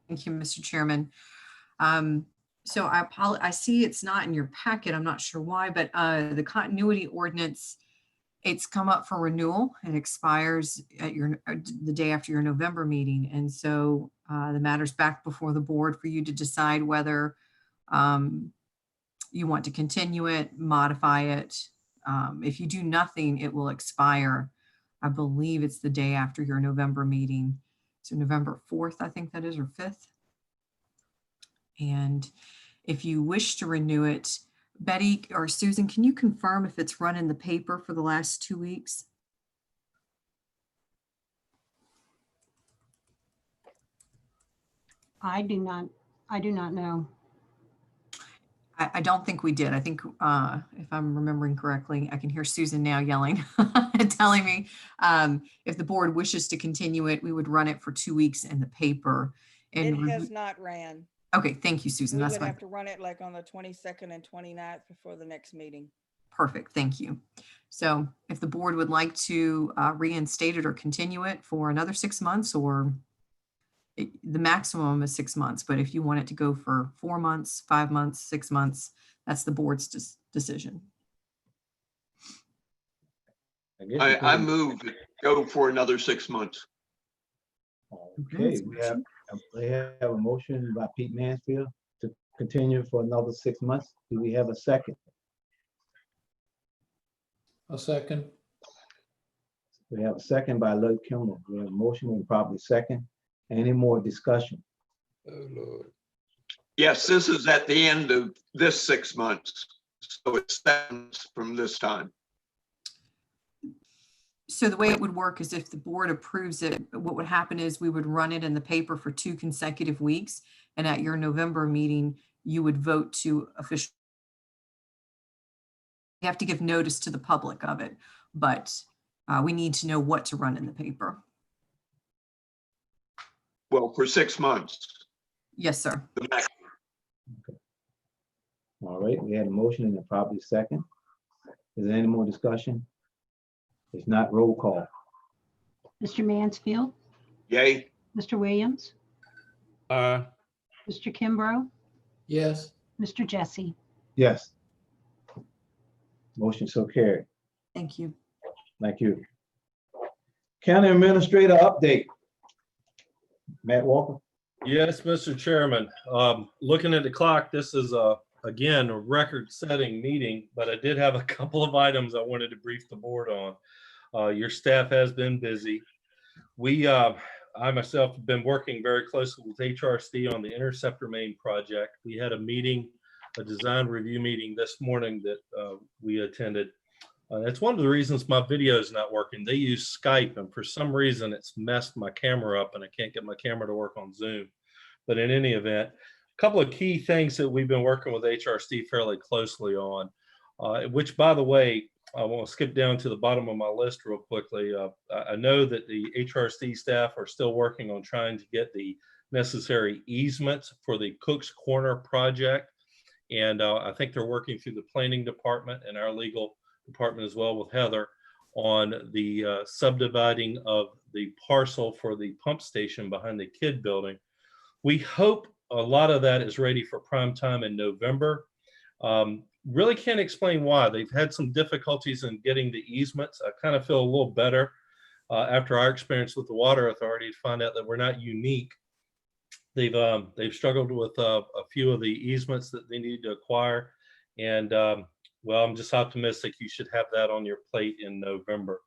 [SPEAKER 14] Thank you, Mr. Chairman. So I see it's not in your packet. I'm not sure why, but the continuity ordinance, it's come up for renewal and expires at the day after your November meeting. And so the matter's back before the board for you to decide whether you want to continue it, modify it. If you do nothing, it will expire. I believe it's the day after your November meeting. So November 4th, I think that is, or 5th. And if you wish to renew it, Betty or Susan, can you confirm if it's run in the paper for the last 2 weeks?
[SPEAKER 2] I do not know.
[SPEAKER 14] I don't think we did. I think if I'm remembering correctly, I can hear Susan now yelling, telling me if the board wishes to continue it, we would run it for 2 weeks in the paper.
[SPEAKER 15] It has not ran.
[SPEAKER 14] Okay, thank you, Susan.
[SPEAKER 15] We
[SPEAKER 14] That's
[SPEAKER 15] would
[SPEAKER 14] fine.
[SPEAKER 15] have to run it like on the 22nd and 29th before the next meeting.
[SPEAKER 14] Perfect, thank you. So if the board would like to reinstate it or continue it for another 6 months, or the maximum is 6 months, but if you want it to go for 4 months, 5 months, 6 months, that's the board's decision.
[SPEAKER 3] I move to go for another 6 months.
[SPEAKER 1] Okay, we have a motion by Pete Mansfield to continue for another 6 months. Do we have a second?
[SPEAKER 11] A second.
[SPEAKER 1] We have a second by Lud Kimball. We have a motion and probably second. Any more discussion?
[SPEAKER 4] Oh, Lord.
[SPEAKER 3] Yes, this is at the end of this 6 months. So it's 7 months from this time.
[SPEAKER 14] So the way it would work is if the board approves it, what would happen is we would run it in the paper for 2 consecutive weeks. And at your November meeting, you would vote to officially. You have to give notice to the public of it, but We need to know what to run in the paper.
[SPEAKER 3] Well, for 6 months.
[SPEAKER 14] Yes, sir.
[SPEAKER 3] The max.
[SPEAKER 1] All right, we had a motion and a properly second. Is there any more discussion? If not, roll call.
[SPEAKER 2] Mr. Mansfield,
[SPEAKER 3] Yay.
[SPEAKER 2] Mr. Williams,
[SPEAKER 4] Aye.
[SPEAKER 2] Mr. Kimbrough,
[SPEAKER 11] Yes.
[SPEAKER 2] Mr. Jesse.
[SPEAKER 1] Yes. Motion so carried.
[SPEAKER 14] Thank you.
[SPEAKER 1] Thank you. County Administrator update. Matt Walker.
[SPEAKER 5] Yes, Mr. Chairman. Looking at the clock, this is again, a record-setting meeting, but I did have a couple of items I wanted to brief the board on. Your staff has been busy. I myself have been working very closely with HRC on the Interceptor Main project. We had a meeting, a design review meeting this morning that we attended. That's one of the reasons my video is not working. They use Skype, and for some reason it's messed my camera up and I can't get my camera to work on Zoom. But in any event, a couple of key things that we've been working with HRC fairly closely on, which, by the way, I want to skip down to the bottom of my list real quickly. I know that the HRC staff are still working on trying to get the necessary easements for the Cook's Corner project. And I think they're working through the planning department and our legal department as well with Heather on the subdividing of the parcel for the pump station behind the kid building. We hope a lot of that is ready for prime time in November. Really can't explain why. They've had some difficulties in getting the easements. I kind of feel a little better after our experience with the water authority to find out that we're not unique. They've struggled with a few of the easements that they need to acquire. And well, I'm just optimistic you should have that on your plate in November.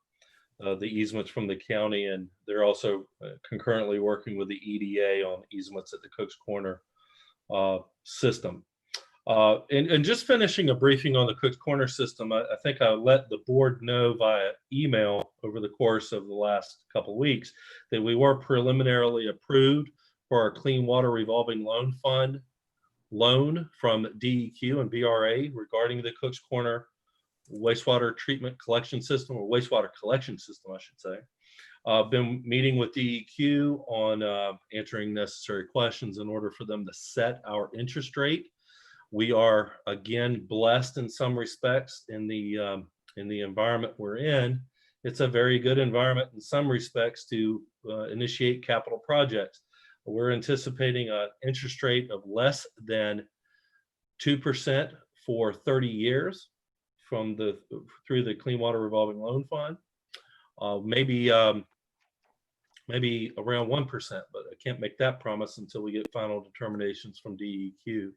[SPEAKER 5] The easements from the county, and they're also concurrently working with the EDA on easements at the Cook's Corner system. And just finishing a briefing on the Cook's Corner system, I think I let the board know via email over the course of the last couple of weeks that we were preliminarily approved for our Clean Water Revolving Loan Fund loan from DEQ and BRA regarding the Cook's Corner wastewater treatment collection system, or wastewater collection system, I should say. I've been meeting with DEQ on answering necessary questions in order for them to set our interest rate. We are, again, blessed in some respects in the environment we're in. It's a very good environment in some respects to initiate capital projects. We're anticipating an interest rate of less than 2% for 30 years through the Clean Water Revolving Loan Fund. Maybe around 1%, but I can't make that promise until we get final determinations from DEQ.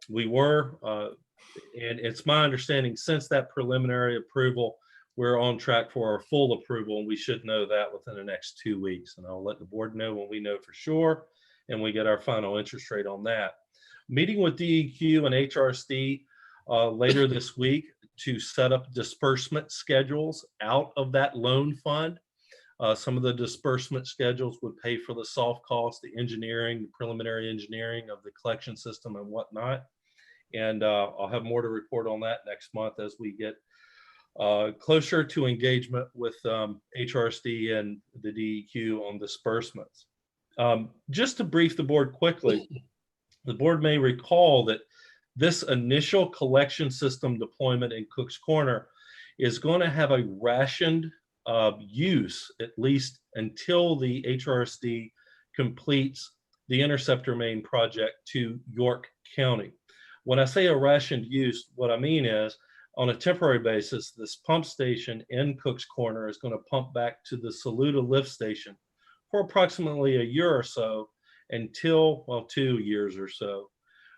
[SPEAKER 5] We were, and it's my understanding since that preliminary approval, we're on track for our full approval, and we should know that within the next 2 weeks. And I'll let the board know when we know for sure, and we get our final interest rate on that. Meeting with DEQ and HRC later this week to set up disbursement schedules out of that loan fund. Some of the disbursement schedules would pay for the soft costs, the engineering, the preliminary engineering of the collection system and whatnot. And I'll have more to report on that next month as we get closer to engagement with HRC and the DEQ on disbursements. Just to brief the board quickly, the board may recall that this initial collection system deployment in Cook's Corner is going to have a rationed use, at least until the HRSD completes the Interceptor Main project to York County. When I say a rationed use, what I mean is on a temporary basis, this pump station in Cook's Corner is going to pump back to the Saluda lift station for approximately a year or so until, well, 2 years or so,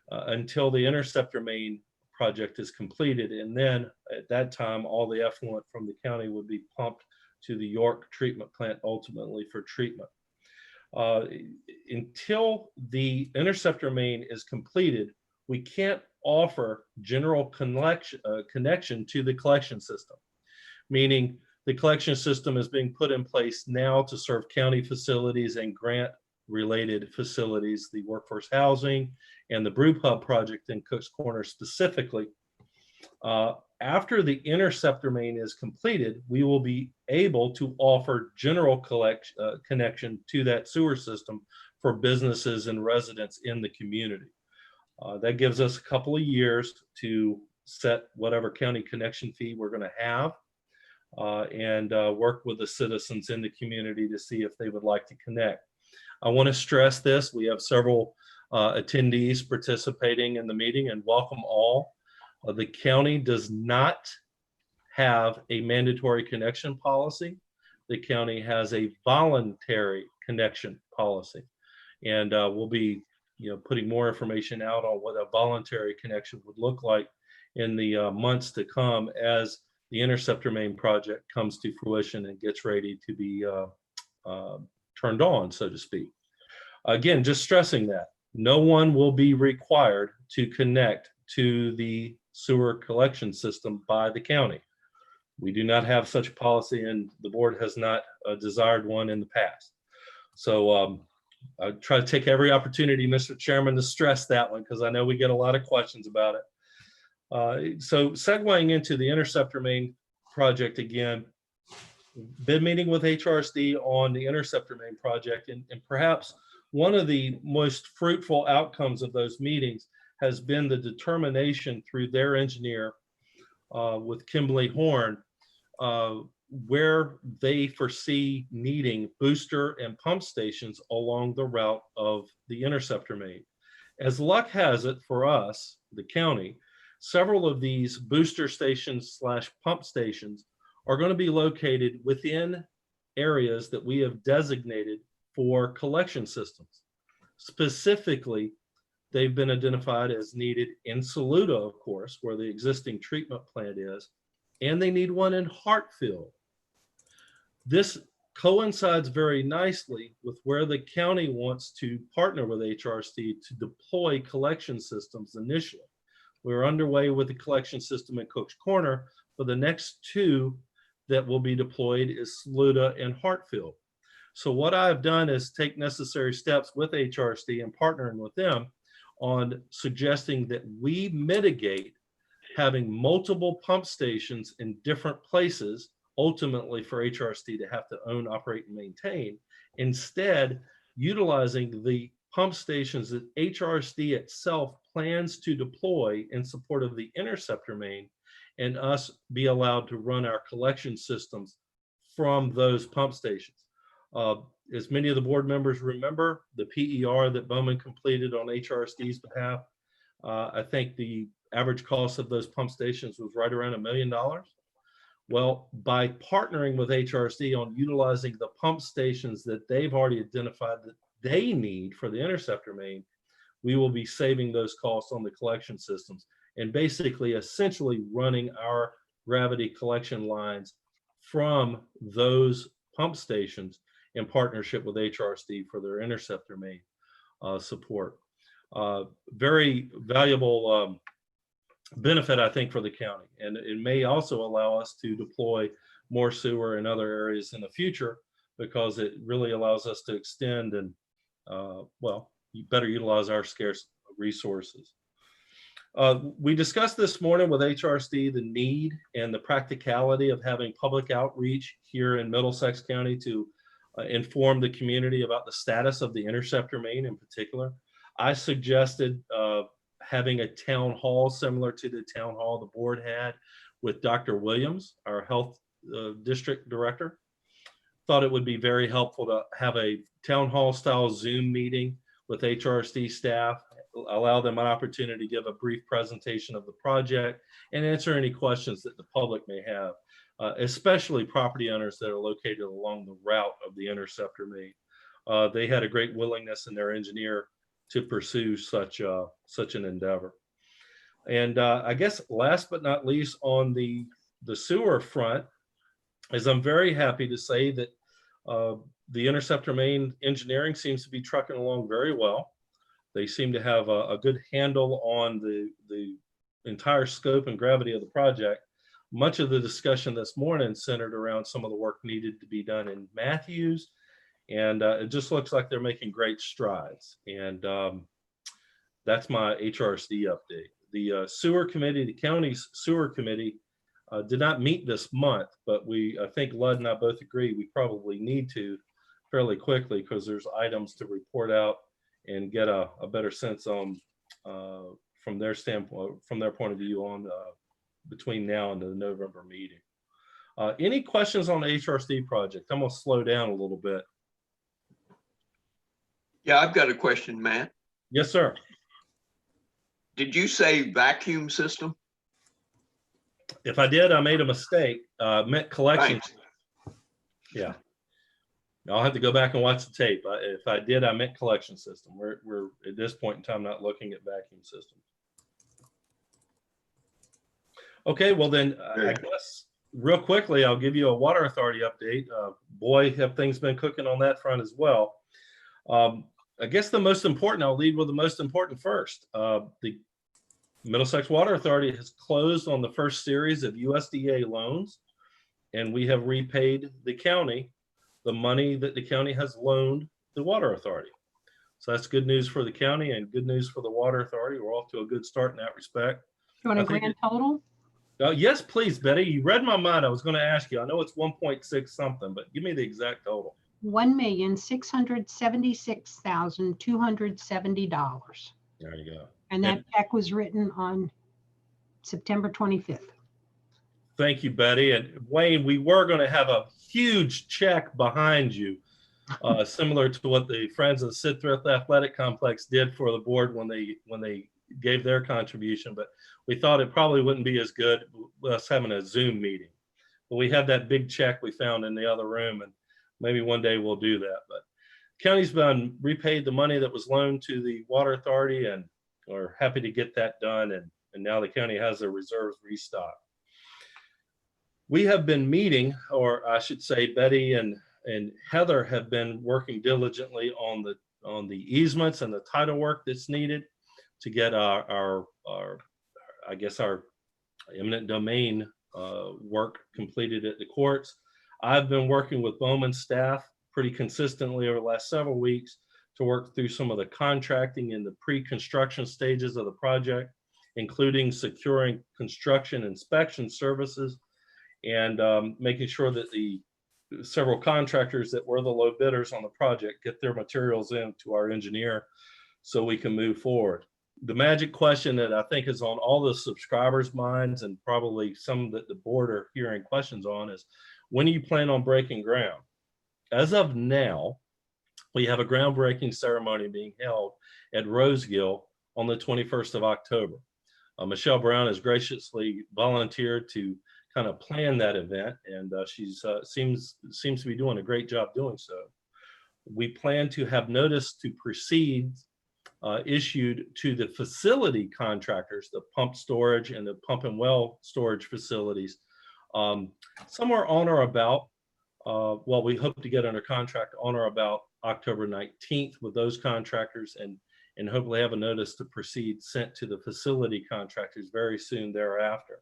[SPEAKER 5] until the Interceptor Main project is completed. And then at that time, all the effluent from the county would be pumped to the York treatment plant ultimately for treatment. Until the Interceptor Main is completed, we can't offer general connection to the collection system, meaning the collection system is being put in place now to serve county facilities and grant related facilities, the workforce housing and the brew pub project in Cook's Corner specifically. After the interceptor main is completed, we will be able to offer general connection to that sewer system for businesses and residents in the community. That gives us a couple of years to set whatever county connection fee we're going to have and work with the citizens in the community to see if they would like to connect. I want to stress this. We have several attendees participating in the meeting, and welcome all. The county does not have a mandatory connection policy. The county has a voluntary connection policy, and we'll be putting more information out on what a voluntary connection would look like in the months to come as the interceptor main project comes to fruition and gets ready to be turned on, so to speak. Again, just stressing that no one will be required to connect to the sewer collection system by the county. We do not have such a policy, and the board has not desired one in the past. So I try to take every opportunity, Mr. Chairman, to stress that one because I know we get a lot of questions about it. So segueing into the interceptor main project again, been meeting with HRSD on the interceptor main project, and perhaps one of the most fruitful outcomes of those meetings has been the determination through their engineer with Kimberly Horn where they foresee needing booster and pump stations along the route of the interceptor main. As luck has it for us, the county, several of these booster stations / pump stations are going to be located within areas that we have designated for collection systems. Specifically, they've been identified as needed in Saluda, of course, where the existing treatment plant is, and they need one in Hartfield. This coincides very nicely with where the county wants to partner with HRC to deploy collection systems initially. We're underway with the collection system in Cook's Corner, but the next two that will be deployed is Saluda and Hartfield. So what I've done is take necessary steps with HRC and partnering with them on suggesting that we mitigate having multiple pump stations in different places, ultimately for HRC to have to own, operate, and maintain, instead utilizing the pump stations that HRC itself plans to deploy in support of the interceptor main, and us be allowed to run our collection systems from those pump stations. As many of the board members remember, the PER that Bowman completed on HRSD's behalf, I think the average cost of those pump stations was right around $1 million. Well, by partnering with HRSD on utilizing the pump stations that they've already identified that they need for the interceptor main, we will be saving those costs on the collection systems and basically essentially running our gravity collection lines from those pump stations in partnership with HRSD for their interceptor main support. Very valuable benefit, I think, for the county. And it may also allow us to deploy more sewer in other areas in the future because it really allows us to extend and, well, better utilize our scarce resources. We discussed this morning with HRSD the need and the practicality of having public outreach here in Middlesex County to inform the community about the status of the interceptor main in particular. I suggested having a town hall similar to the town hall the board had with Dr. Williams, our health district director. Thought it would be very helpful to have a town hall style Zoom meeting with HRSD staff, allow them an opportunity to give a brief presentation of the project and answer any questions that the public may have, especially property owners that are located along the route of the interceptor main. They had a great willingness in their engineer to pursue such an endeavor. And I guess last but not least on the sewer front is I'm very happy to say that the interceptor main engineering seems to be trucking along very well. They seem to have a good handle on the entire scope and gravity of the project. Much of the discussion this morning centered around some of the work needed to be done in Matthews. And it just looks like they're making great strides. And that's my HRSD update. the sewer committee, the county's sewer committee, did not meet this month, but I think Lud and I both agree we probably need to fairly quickly because there's items to report out and get a better sense on from their standpoint, from their point of view on between now and the November meeting. Any questions on the HRC project? I'm gonna slow down a little bit.
[SPEAKER 3] Yeah, I've got a question, Matt.
[SPEAKER 5] Yes, sir.
[SPEAKER 3] Did you say vacuum system?
[SPEAKER 5] If I did, I made a mistake. Meant collection.
[SPEAKER 3] Thanks.
[SPEAKER 5] Yeah. I'll have to go back and watch the tape. If I did, I meant collection system. We're at this point in time not looking at vacuum systems. Okay, well then, I guess real quickly, I'll give you a water authority update. Boy, have things been cooking on that front as well. I guess the most important, I'll lead with the most important first. The Middlesex Water Authority has closed on the first series of USDA loans, and we have repaid the county the money that the county has loaned the water authority. So that's good news for the county and good news for the water authority. We're off to a good start in that respect.
[SPEAKER 2] You want a grand total?
[SPEAKER 5] Yes, please, Betty. You read my mind. I was going to ask you. I know it's 1.6 something, but give me the exact total.
[SPEAKER 2] $1,676,270.
[SPEAKER 5] There you go.
[SPEAKER 2] And that check was written on September 25th.
[SPEAKER 5] Thank you, Betty. And Wayne, we were going to have a huge check behind you, similar to what the Friends of the Sid Thrift Athletic Complex did for the board when they gave their contribution. But we thought it probably wouldn't be as good with us having a Zoom meeting. But we have that big check we found in the other room, and maybe one day we'll do that. But county's been repaid the money that was loaned to the water authority, and we're happy to get that done. And now the county has their reserves restocked. We have been meeting, or I should say Betty and Heather have been working diligently on the easements and the title work that's needed to get our eminent domain work completed at the courts. I've been working with Bowman staff pretty consistently over the last several weeks to work through some of the contracting and the pre-construction stages of the project, including securing construction inspection services and making sure that the several contractors that were the low bidders on the project get their materials in to our engineer so we can move forward. The magic question that I think is on all the subscribers' minds, and probably some that the board are hearing questions on, is when do you plan on breaking ground? As of now, we have a groundbreaking ceremony being held at Rosegill on the 21st of October. Michelle Brown has graciously volunteered to kind of plan that event, and she's seems to be doing a great job doing so. We plan to have notice to proceed issued to the facility contractors, the pump storage and the pump and well storage facilities, somewhere on or about, well, we hope to get under contract on or about October 19th with those contractors, and hopefully have a notice to proceed sent to the facility contractors very soon thereafter.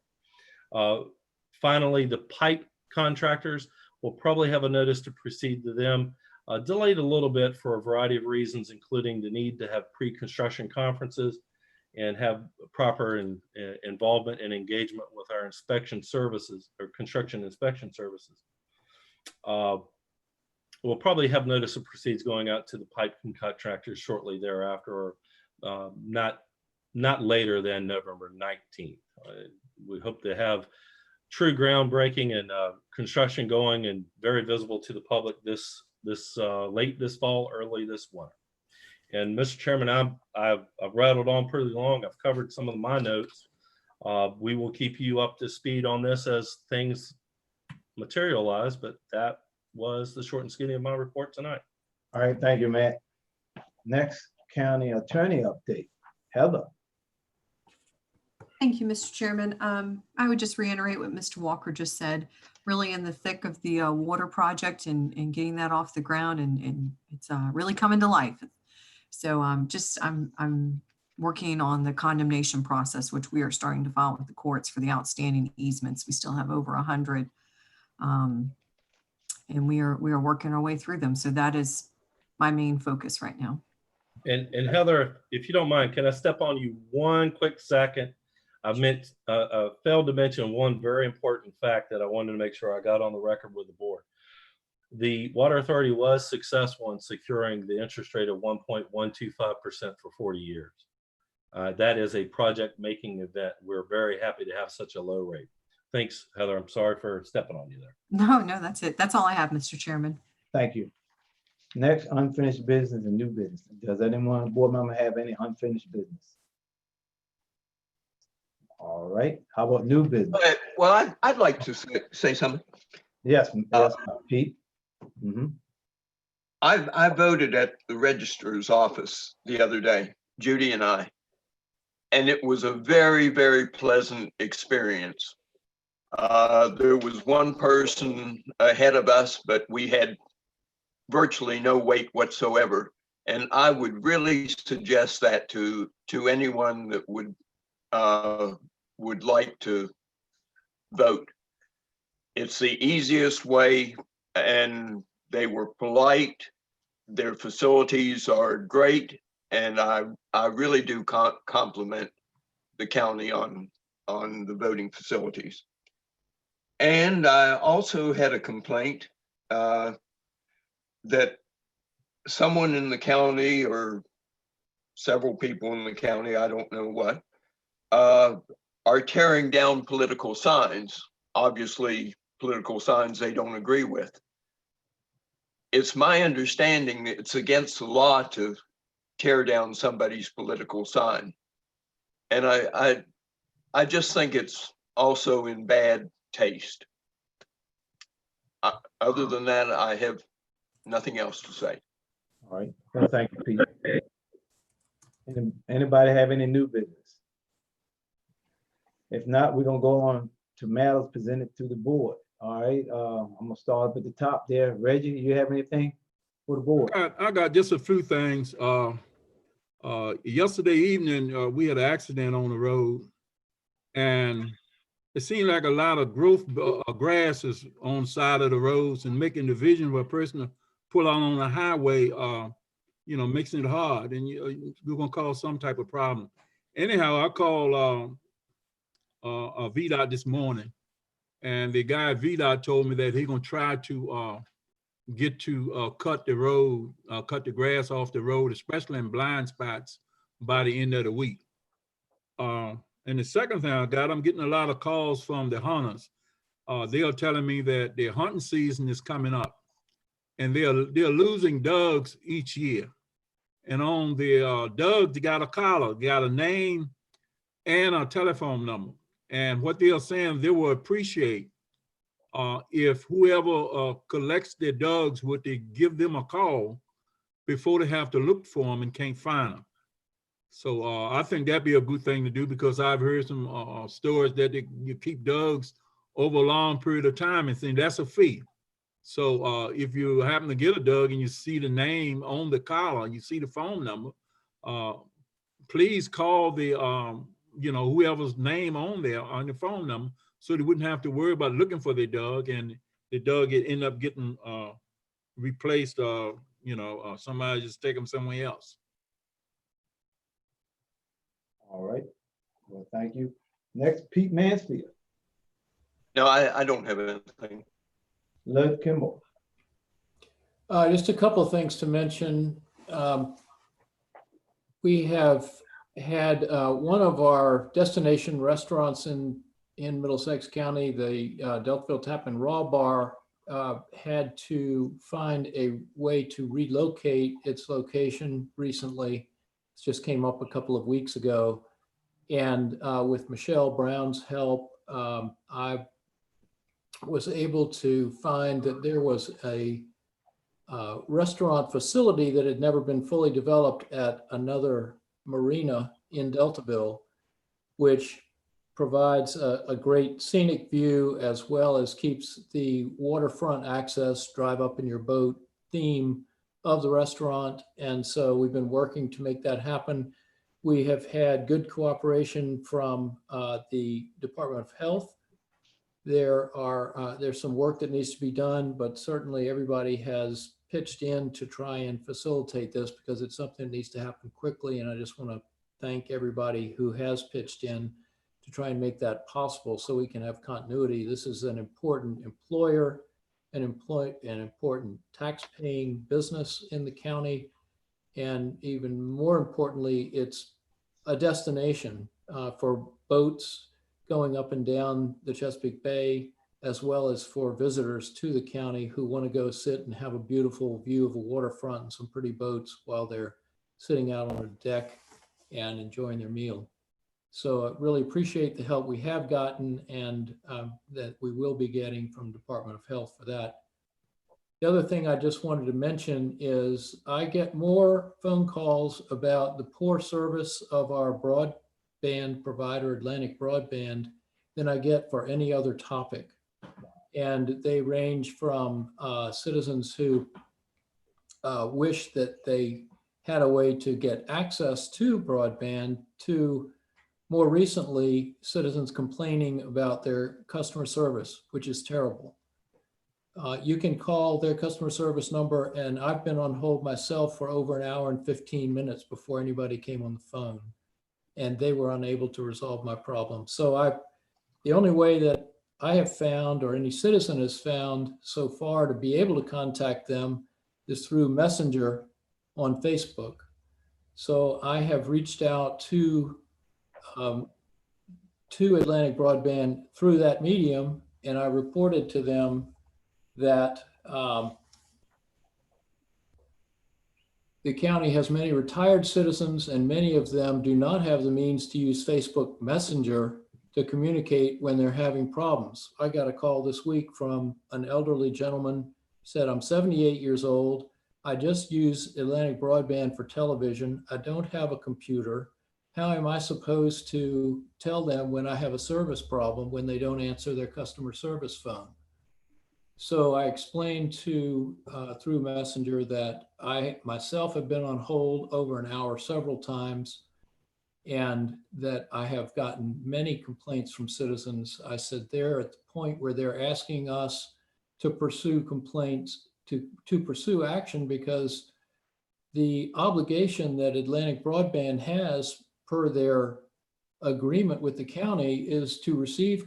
[SPEAKER 5] Finally, the pipe contractors will probably have a notice to proceed to them, delayed a little bit for a variety of reasons, including the need to have pre-construction conferences and have proper involvement and engagement with our inspection services or construction inspection services. We'll probably have notice of proceeds going out to the pipe contractors shortly thereafter, or not later than November 19th. We hope to have true groundbreaking and construction going and very visible to the public this late this fall, early this winter. And Mr. Chairman, I've rattled on pretty long. I've covered some of my notes. We will keep you up to speed on this as things materialize, but that was the short and skinny of my report tonight.
[SPEAKER 1] All right, thank you, Matt. Next, county attorney update. Heather.
[SPEAKER 14] Thank you, Mr. Chairman. I would just reiterate what Mr. Walker just said, really in the thick of the water project and getting that off the ground, and it's really coming to life. So I'm working on the condemnation process, which we are starting to file with the courts for the outstanding easements. We still have over 100, and we are working our way through them. So that is my main focus right now.
[SPEAKER 5] And Heather, if you don't mind, can I step on you one quick second? failed to mention one very important fact that I wanted to make sure I got on the record with the board. The Water Authority was successful in securing the interest rate of 1.125% for 40 years. That is a project-making event. We're very happy to have such a low rate. Thanks, Heather. I'm sorry for stepping on you there.
[SPEAKER 14] No, that's it. That's all I have, Mr. Chairman.
[SPEAKER 1] Thank you. Next, unfinished business and new business. Does anyone, board member, have any unfinished business? All right, how about new business?
[SPEAKER 3] Well, I'd like to say something.
[SPEAKER 1] Yes, yes, Pete. Mhm.
[SPEAKER 3] I voted at the registrar's office the other day, Judy and I, and it was a very, very pleasant experience. There was one person ahead of us, but we had virtually no wait whatsoever. And I would really suggest that to anyone that would like to vote. It's the easiest way, and they were polite. Their facilities are great, and I really do compliment the county on the voting facilities. And I also had a complaint that someone in the county, or several people in the county, I don't know what, are tearing down political signs, obviously political signs they don't agree with. It's my understanding that it's against the law to tear down somebody's political sign. And I just think it's also in bad taste. Other than that, I have nothing else to say.
[SPEAKER 1] All right, well, thank you, Pete. Anybody have any new business? If not, we're gonna go on to matters presented to the board. All right, I'm gonna start up at the top there. Reggie, you have anything for the board?
[SPEAKER 4] I got just a few things. Yesterday evening, we had an accident on the road, and it seemed like a lot of growth grass is on the side of the roads and making the vision of a person to pull out on the highway, makes it hard, and you're gonna cause some type of problem. Anyhow, I called VDOT this morning, and the guy at VDOT told me that he's gonna try to get to cut the grass off the road, especially in blind spots, by the end of the week. And the second thing I'm getting a lot of calls from the hunters. They are telling me that their hunting season is coming up, and they're losing dogs each year. And on the dogs, they got a collar, got a name and a telephone number. And what they are saying, they will appreciate if whoever collects their dogs, would they give them a call before they have to look for them and can't find them. So I think that'd be a good thing to do, because I've heard some stories that you keep dogs over a long period of time and think that's a fee. So if you happen to get a dog and you see the name on the collar, you see the phone number, please call the whoever's name on there on the phone number, so they wouldn't have to worry about looking for their dog, and the dog end up getting replaced. Somebody just take them somewhere else.
[SPEAKER 1] All right, well, thank you. Next, Pete Mansfield.
[SPEAKER 3] No, I don't have anything.
[SPEAKER 1] Lud Kimball.
[SPEAKER 11] Just a couple of things to mention. We have had one of our destination restaurants in Middlesex County, the Deltaville Tap and Raw Bar, had to find a way to relocate its location recently. It just came up a couple of weeks ago. And with Michelle Brown's help, I was able to find that there was a restaurant facility that had never been fully developed at another marina in Deltaville, which provides a great scenic view, as well as keeps the waterfront access, drive up in your boat theme of the restaurant. And so we've been working to make that happen. We have had good cooperation from the Department of Health. There's some work that needs to be done, but certainly everybody has pitched in to try and facilitate this, because it's something that needs to happen quickly. And I just want to thank everybody who has pitched in to to try and make that possible so we can have continuity. This is an important employer, an important tax-paying business in the county. And even more importantly, it's a destination for boats going up and down the Chesapeake Bay, as well as for visitors to the county who want to go sit and have a beautiful view of a waterfront and some pretty boats while they're sitting out on a deck and enjoying their meal. So I really appreciate the help we have gotten and that we will be getting from Department of Health for that. The other thing I just wanted to mention is I get more phone calls about the poor service of our broadband provider, Atlantic Broadband, than I get for any other topic. And they range from citizens who wish that they had a way to get access to broadband to more recently citizens complaining about their customer service, which is terrible. You can call their customer service number, and I've been on hold myself for over an hour and 15 minutes before anybody came on the phone, and they were unable to resolve my problem. So the only way that I have found, or any citizen has found so far, to be able to contact them is through Messenger on Facebook. So I have reached out to Atlantic Broadband through that medium, and I reported to them that the county has many retired citizens, and many of them do not have the means to use Facebook Messenger to communicate when they're having problems. I got a call this week from an elderly gentleman, said, I'm 78 years old. I just use Atlantic Broadband for television. I don't have a computer. How am I supposed to tell them when I have a service problem when they don't answer their customer service phone? So I explained through Messenger that I myself have been on hold over an hour several times, and that I have gotten many complaints from citizens. I said they're at the point where they're asking us to pursue complaints, to pursue action, because the obligation that Atlantic Broadband has per their agreement with the county is to receive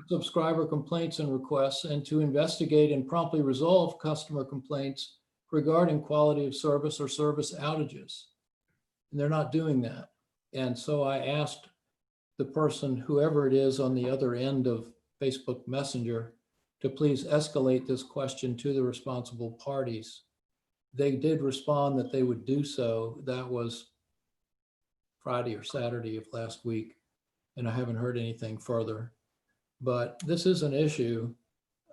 [SPEAKER 11] subscriber complaints and requests and to investigate and promptly resolve customer complaints regarding quality of service or service outages. And they're not doing that. And so I asked the person, whoever it is on the other end of Facebook Messenger, to please escalate this question to the responsible parties. They did respond that they would do so. That was Friday or Saturday of last week, and I haven't heard anything further. But this is an issue.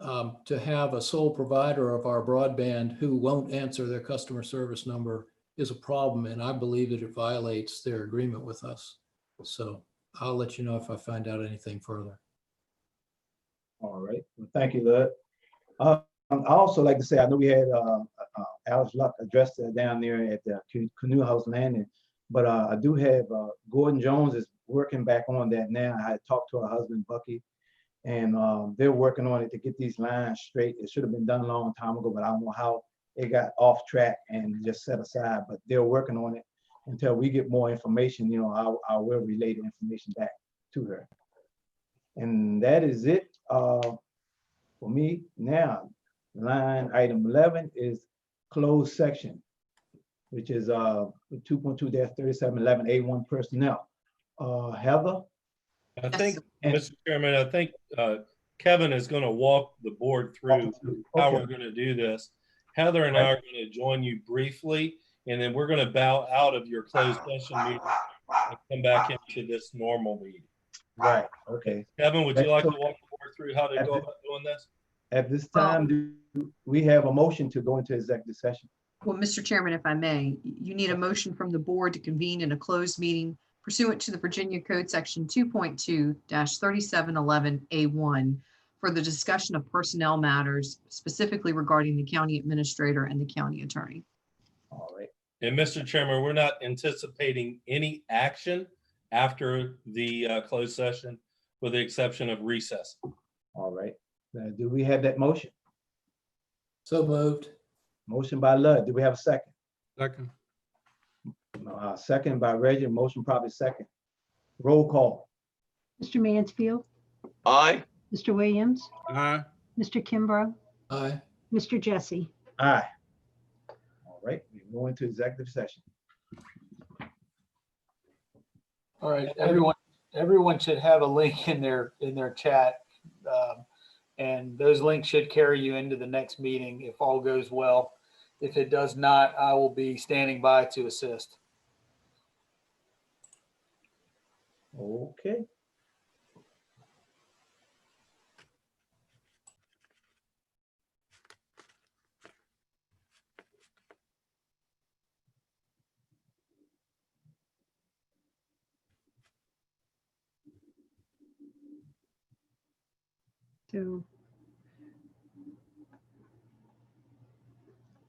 [SPEAKER 11] To have a sole provider of our broadband who won't answer their customer service number is a problem, and I believe that it violates their agreement with us. So I'll let you know if I find out anything further.
[SPEAKER 1] All right, well, thank you, Lud. I also like to say, I know we had Alex Luck addressed down there at the Canoe House Landing, but I do have Gordon Jones is working back on that now. I had talked to her husband, Bucky, and they're working on it to get these lines straight. It should have been done a long time ago, but I don't know how it got off track and just set aside, but they're working on it. Until we get more information, I will relay the information back to her. And that is it for me. Now, line item 11 is closed section, which is 2.2-3711A1 personnel. Heather?
[SPEAKER 5] I think, Mr. Chairman, I think Kevin is going to walk the board through how we're going to do this. Heather and I are going to join you briefly, and then we're going to bow out of your closed session meeting and come back into this normal meeting.
[SPEAKER 1] Right, okay.
[SPEAKER 5] Kevin, would you like to walk the board through how to go about doing this?
[SPEAKER 1] At this time, do we have a motion to go into executive session?
[SPEAKER 14] Well, Mr. Chairman, if I may, you need a motion from the board to convene in a closed meeting pursuant to the Virginia Code Section 2.2-3711A1 for the discussion of personnel matters, specifically regarding the county administrator and the county attorney.
[SPEAKER 1] All right.
[SPEAKER 5] And Mr. Chairman, we're not anticipating any action after the closed session, with the exception of recess.
[SPEAKER 1] All right. Do we have that motion?
[SPEAKER 11] So moved.
[SPEAKER 1] Motion by Lud. Do we have a second?
[SPEAKER 4] Second.
[SPEAKER 1] Second by Reggie. Motion probably second. Roll call.
[SPEAKER 2] Mr. Mansfield,
[SPEAKER 3] Aye.
[SPEAKER 2] Mr. Williams,
[SPEAKER 4] Aye.
[SPEAKER 2] Mr. Kimbrough,
[SPEAKER 11] Aye.
[SPEAKER 2] Mr. Jesse.
[SPEAKER 1] Aye. All right, we go into executive session.
[SPEAKER 6] All right, everyone should have a link in their chat. And those links should carry you into the next meeting if all goes well. If it does not, I will be standing by to assist.
[SPEAKER 1] Okay.
[SPEAKER 2] So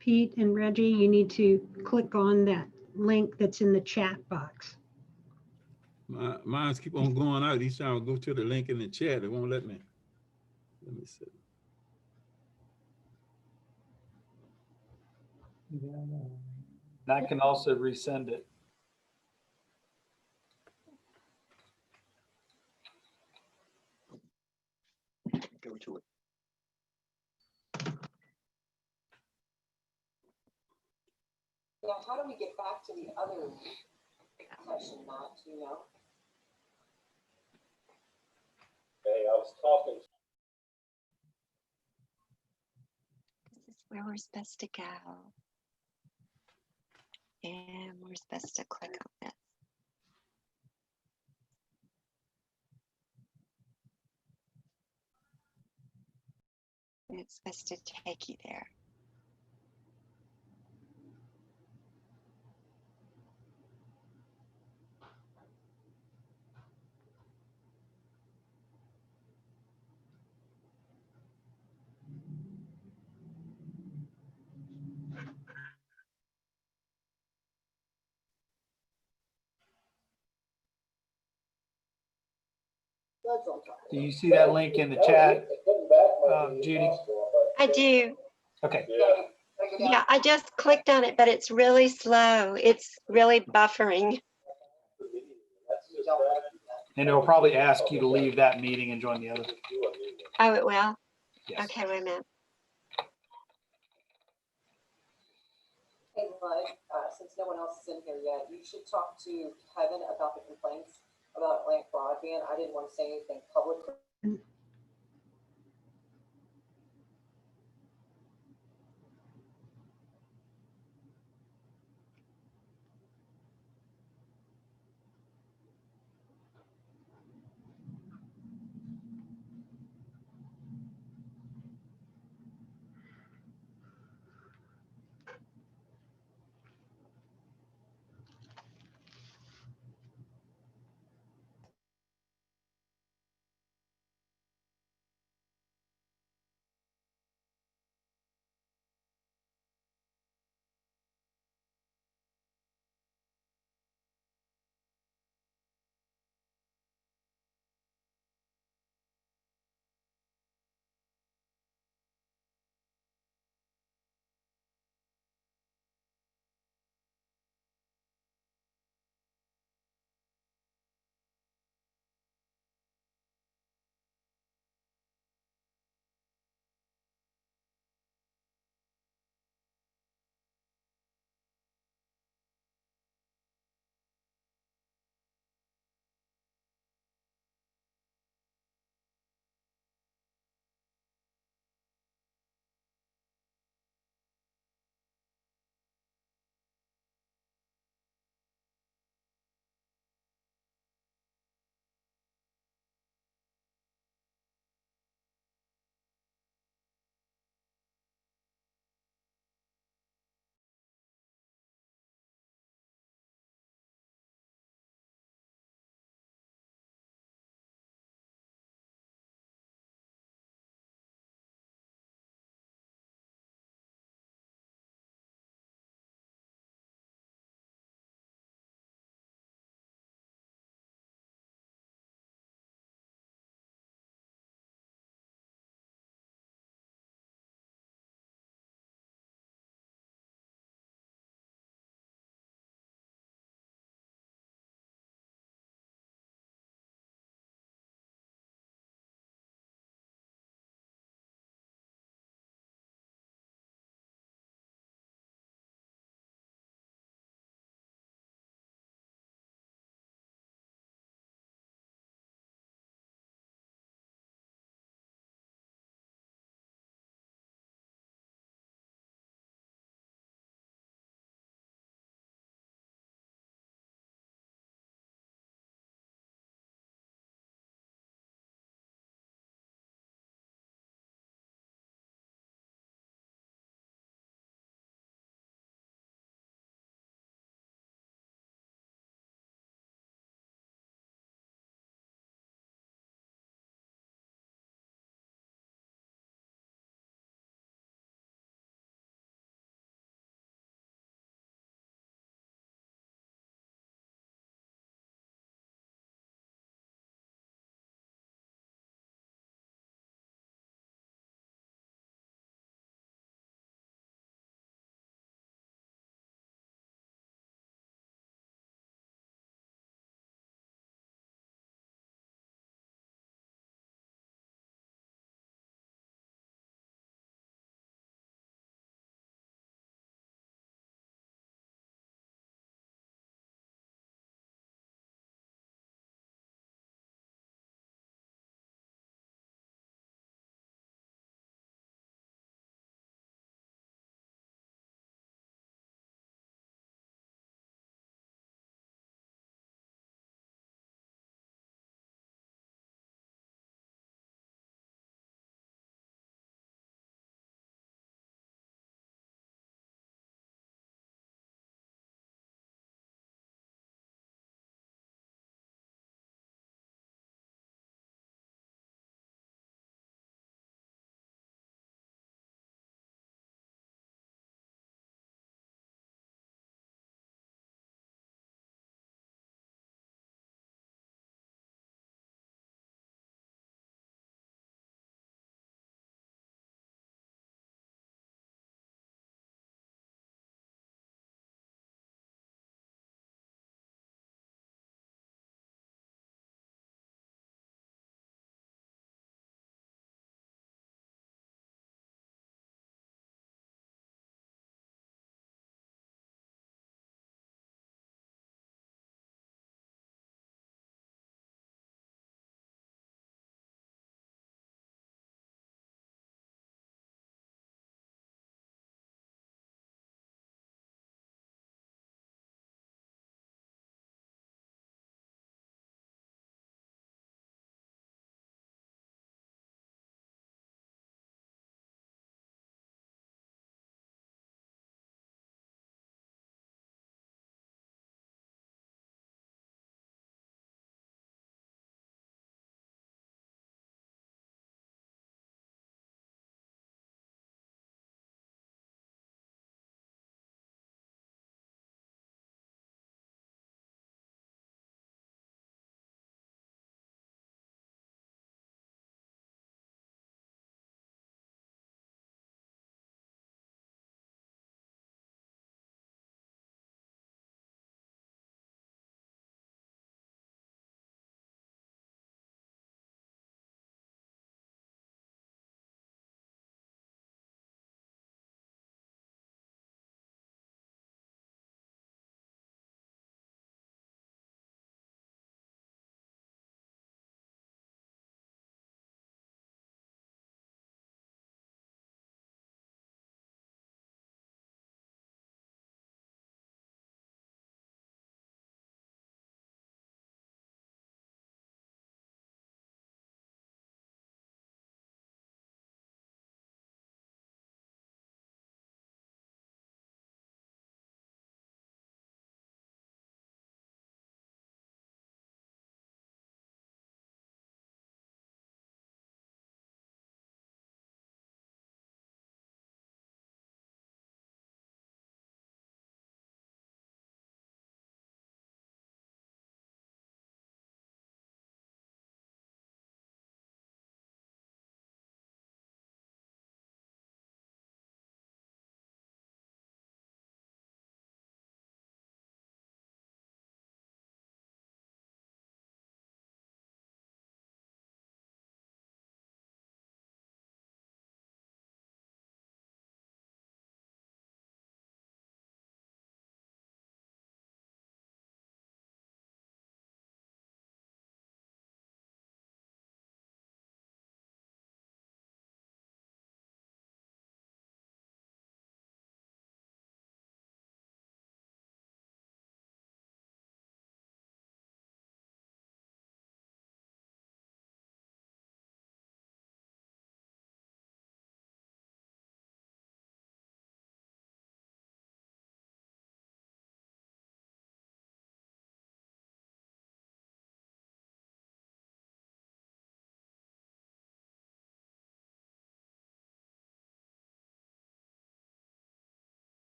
[SPEAKER 2] Pete and Reggie, you need to click on that link that's in the chat box.
[SPEAKER 4] Mine's keep on going out. Each time I go to the link in the chat, it won't let me. Let me see.
[SPEAKER 6] And I can also resend it.
[SPEAKER 3] Go to it.
[SPEAKER 15] Now, how do we get back to the other session, Matt, do you know?
[SPEAKER 5] Hey, I was talking.
[SPEAKER 16] This is where we're supposed to go. And we're supposed to click on this. And it's supposed to take you there.
[SPEAKER 6] Do you see that link in the chat, Judy?
[SPEAKER 16] I do.
[SPEAKER 6] Okay.
[SPEAKER 16] Yeah, I just clicked on it, but it's really slow. It's really buffering.
[SPEAKER 6] And it'll probably ask you to leave that meeting and join the other.
[SPEAKER 16] Oh, it will?
[SPEAKER 6] Yes.
[SPEAKER 16] Okay, wait a minute.
[SPEAKER 15] Hey, Bud, since no one else is in here yet, you should talk to Kevin about the complaints about Atlantic Broadband. I didn't want to say anything publicly.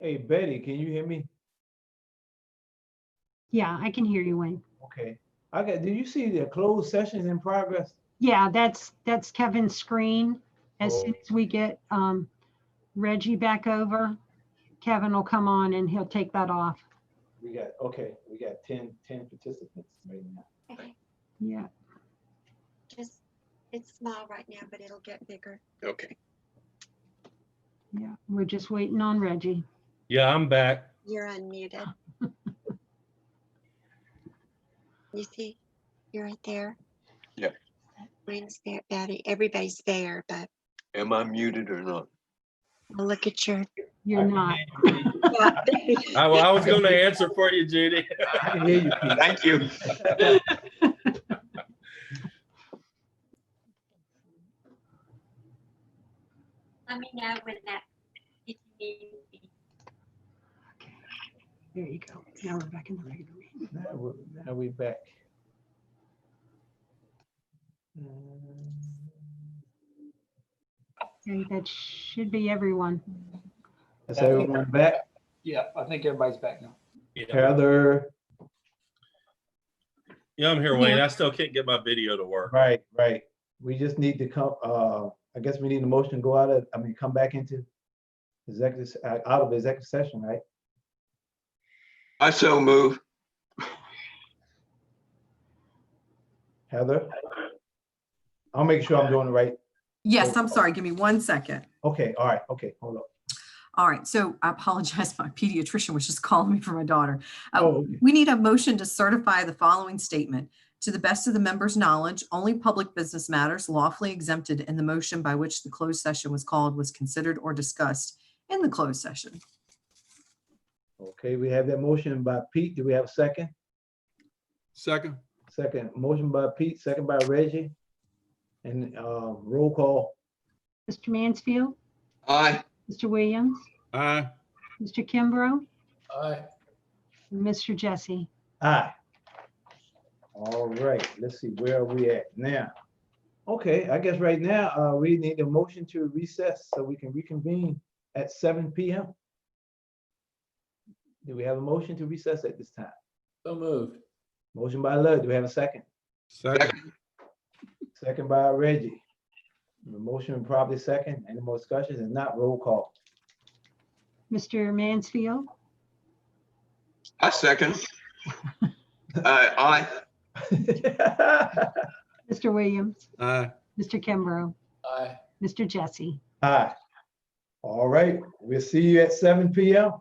[SPEAKER 1] Hey, Betty, can you hear me?
[SPEAKER 2] Yeah, I can hear you, Wayne.
[SPEAKER 1] Okay. Did you see the closed sessions in progress?
[SPEAKER 2] Yeah, that's Kevin's screen. As
[SPEAKER 1] Oh.
[SPEAKER 2] soon as we get Reggie back over, Kevin will come on and he'll take that off.
[SPEAKER 1] We got 10 participants right now.
[SPEAKER 16] Okay,
[SPEAKER 2] Yeah.
[SPEAKER 16] just, it's small right now, but it'll get bigger.
[SPEAKER 3] Okay.
[SPEAKER 2] Yeah, we're just waiting on Reggie.
[SPEAKER 5] Yeah, I'm back.
[SPEAKER 16] You're unmuted. You see, you're right there.
[SPEAKER 3] Yeah.
[SPEAKER 16] Wayne's there, Betty, everybody's there, but
[SPEAKER 3] Am I muted or not?
[SPEAKER 16] I'll look at your.
[SPEAKER 2] You're not.
[SPEAKER 5] I was going to answer for you, Judy.
[SPEAKER 1] I can hear you, Pete.
[SPEAKER 3] Thank you.
[SPEAKER 16] Let me know when that.
[SPEAKER 2] There you go. Now we're back in the regular meeting.
[SPEAKER 1] Now we back.
[SPEAKER 2] Okay, that should be everyone.
[SPEAKER 1] Is everyone back?
[SPEAKER 6] Yeah, I think everybody's back now.
[SPEAKER 5] Yeah.
[SPEAKER 1] Heather,
[SPEAKER 5] Yeah, I'm here, Wayne. I still can't get my video to work.
[SPEAKER 1] right. We just need to come, I guess we need a motion to go come back into out of executive session, right?
[SPEAKER 3] I so move.
[SPEAKER 1] Heather? I'll make sure I'm doing it right.
[SPEAKER 14] Yes, I'm sorry. Give me 1 second.
[SPEAKER 1] Okay, all right, okay, hold up.
[SPEAKER 14] All right, so I apologize. My pediatrician was just calling me for my daughter.
[SPEAKER 1] Oh, okay.
[SPEAKER 14] We need a motion to certify the following statement. To the best of the members' knowledge, only public business matters lawfully exempted in the motion by which the closed session was called was considered or discussed in the closed session.
[SPEAKER 1] Okay, we have that motion by Pete. Do we have a second?
[SPEAKER 4] Second.
[SPEAKER 1] Second, motion by Pete, second by Reggie. And roll call.
[SPEAKER 2] Mr. Mansfield,
[SPEAKER 3] Aye.
[SPEAKER 2] Mr. Williams,
[SPEAKER 4] Aye.
[SPEAKER 2] Mr. Kimbrough,
[SPEAKER 11] Aye.
[SPEAKER 2] and Mr. Jesse.
[SPEAKER 1] Aye. All right, let's see, where are we at now? Okay, I guess right now, we need a motion to recess so we can reconvene at 7 p.m. Do we have a motion to recess at this time?
[SPEAKER 11] So moved.
[SPEAKER 1] Motion by Lud, do we have a second?
[SPEAKER 4] Second.
[SPEAKER 1] Second by Reggie. The motion probably second. Any more discussions? If not, roll call.
[SPEAKER 2] Mr. Mansfield,
[SPEAKER 3] I second. Aye.
[SPEAKER 2] Mr. Williams,
[SPEAKER 4] Aye.
[SPEAKER 2] Mr. Kimbrough,
[SPEAKER 11] Aye.
[SPEAKER 2] Mr. Jesse.
[SPEAKER 1] Aye. All right, we'll see you at 7 p.m.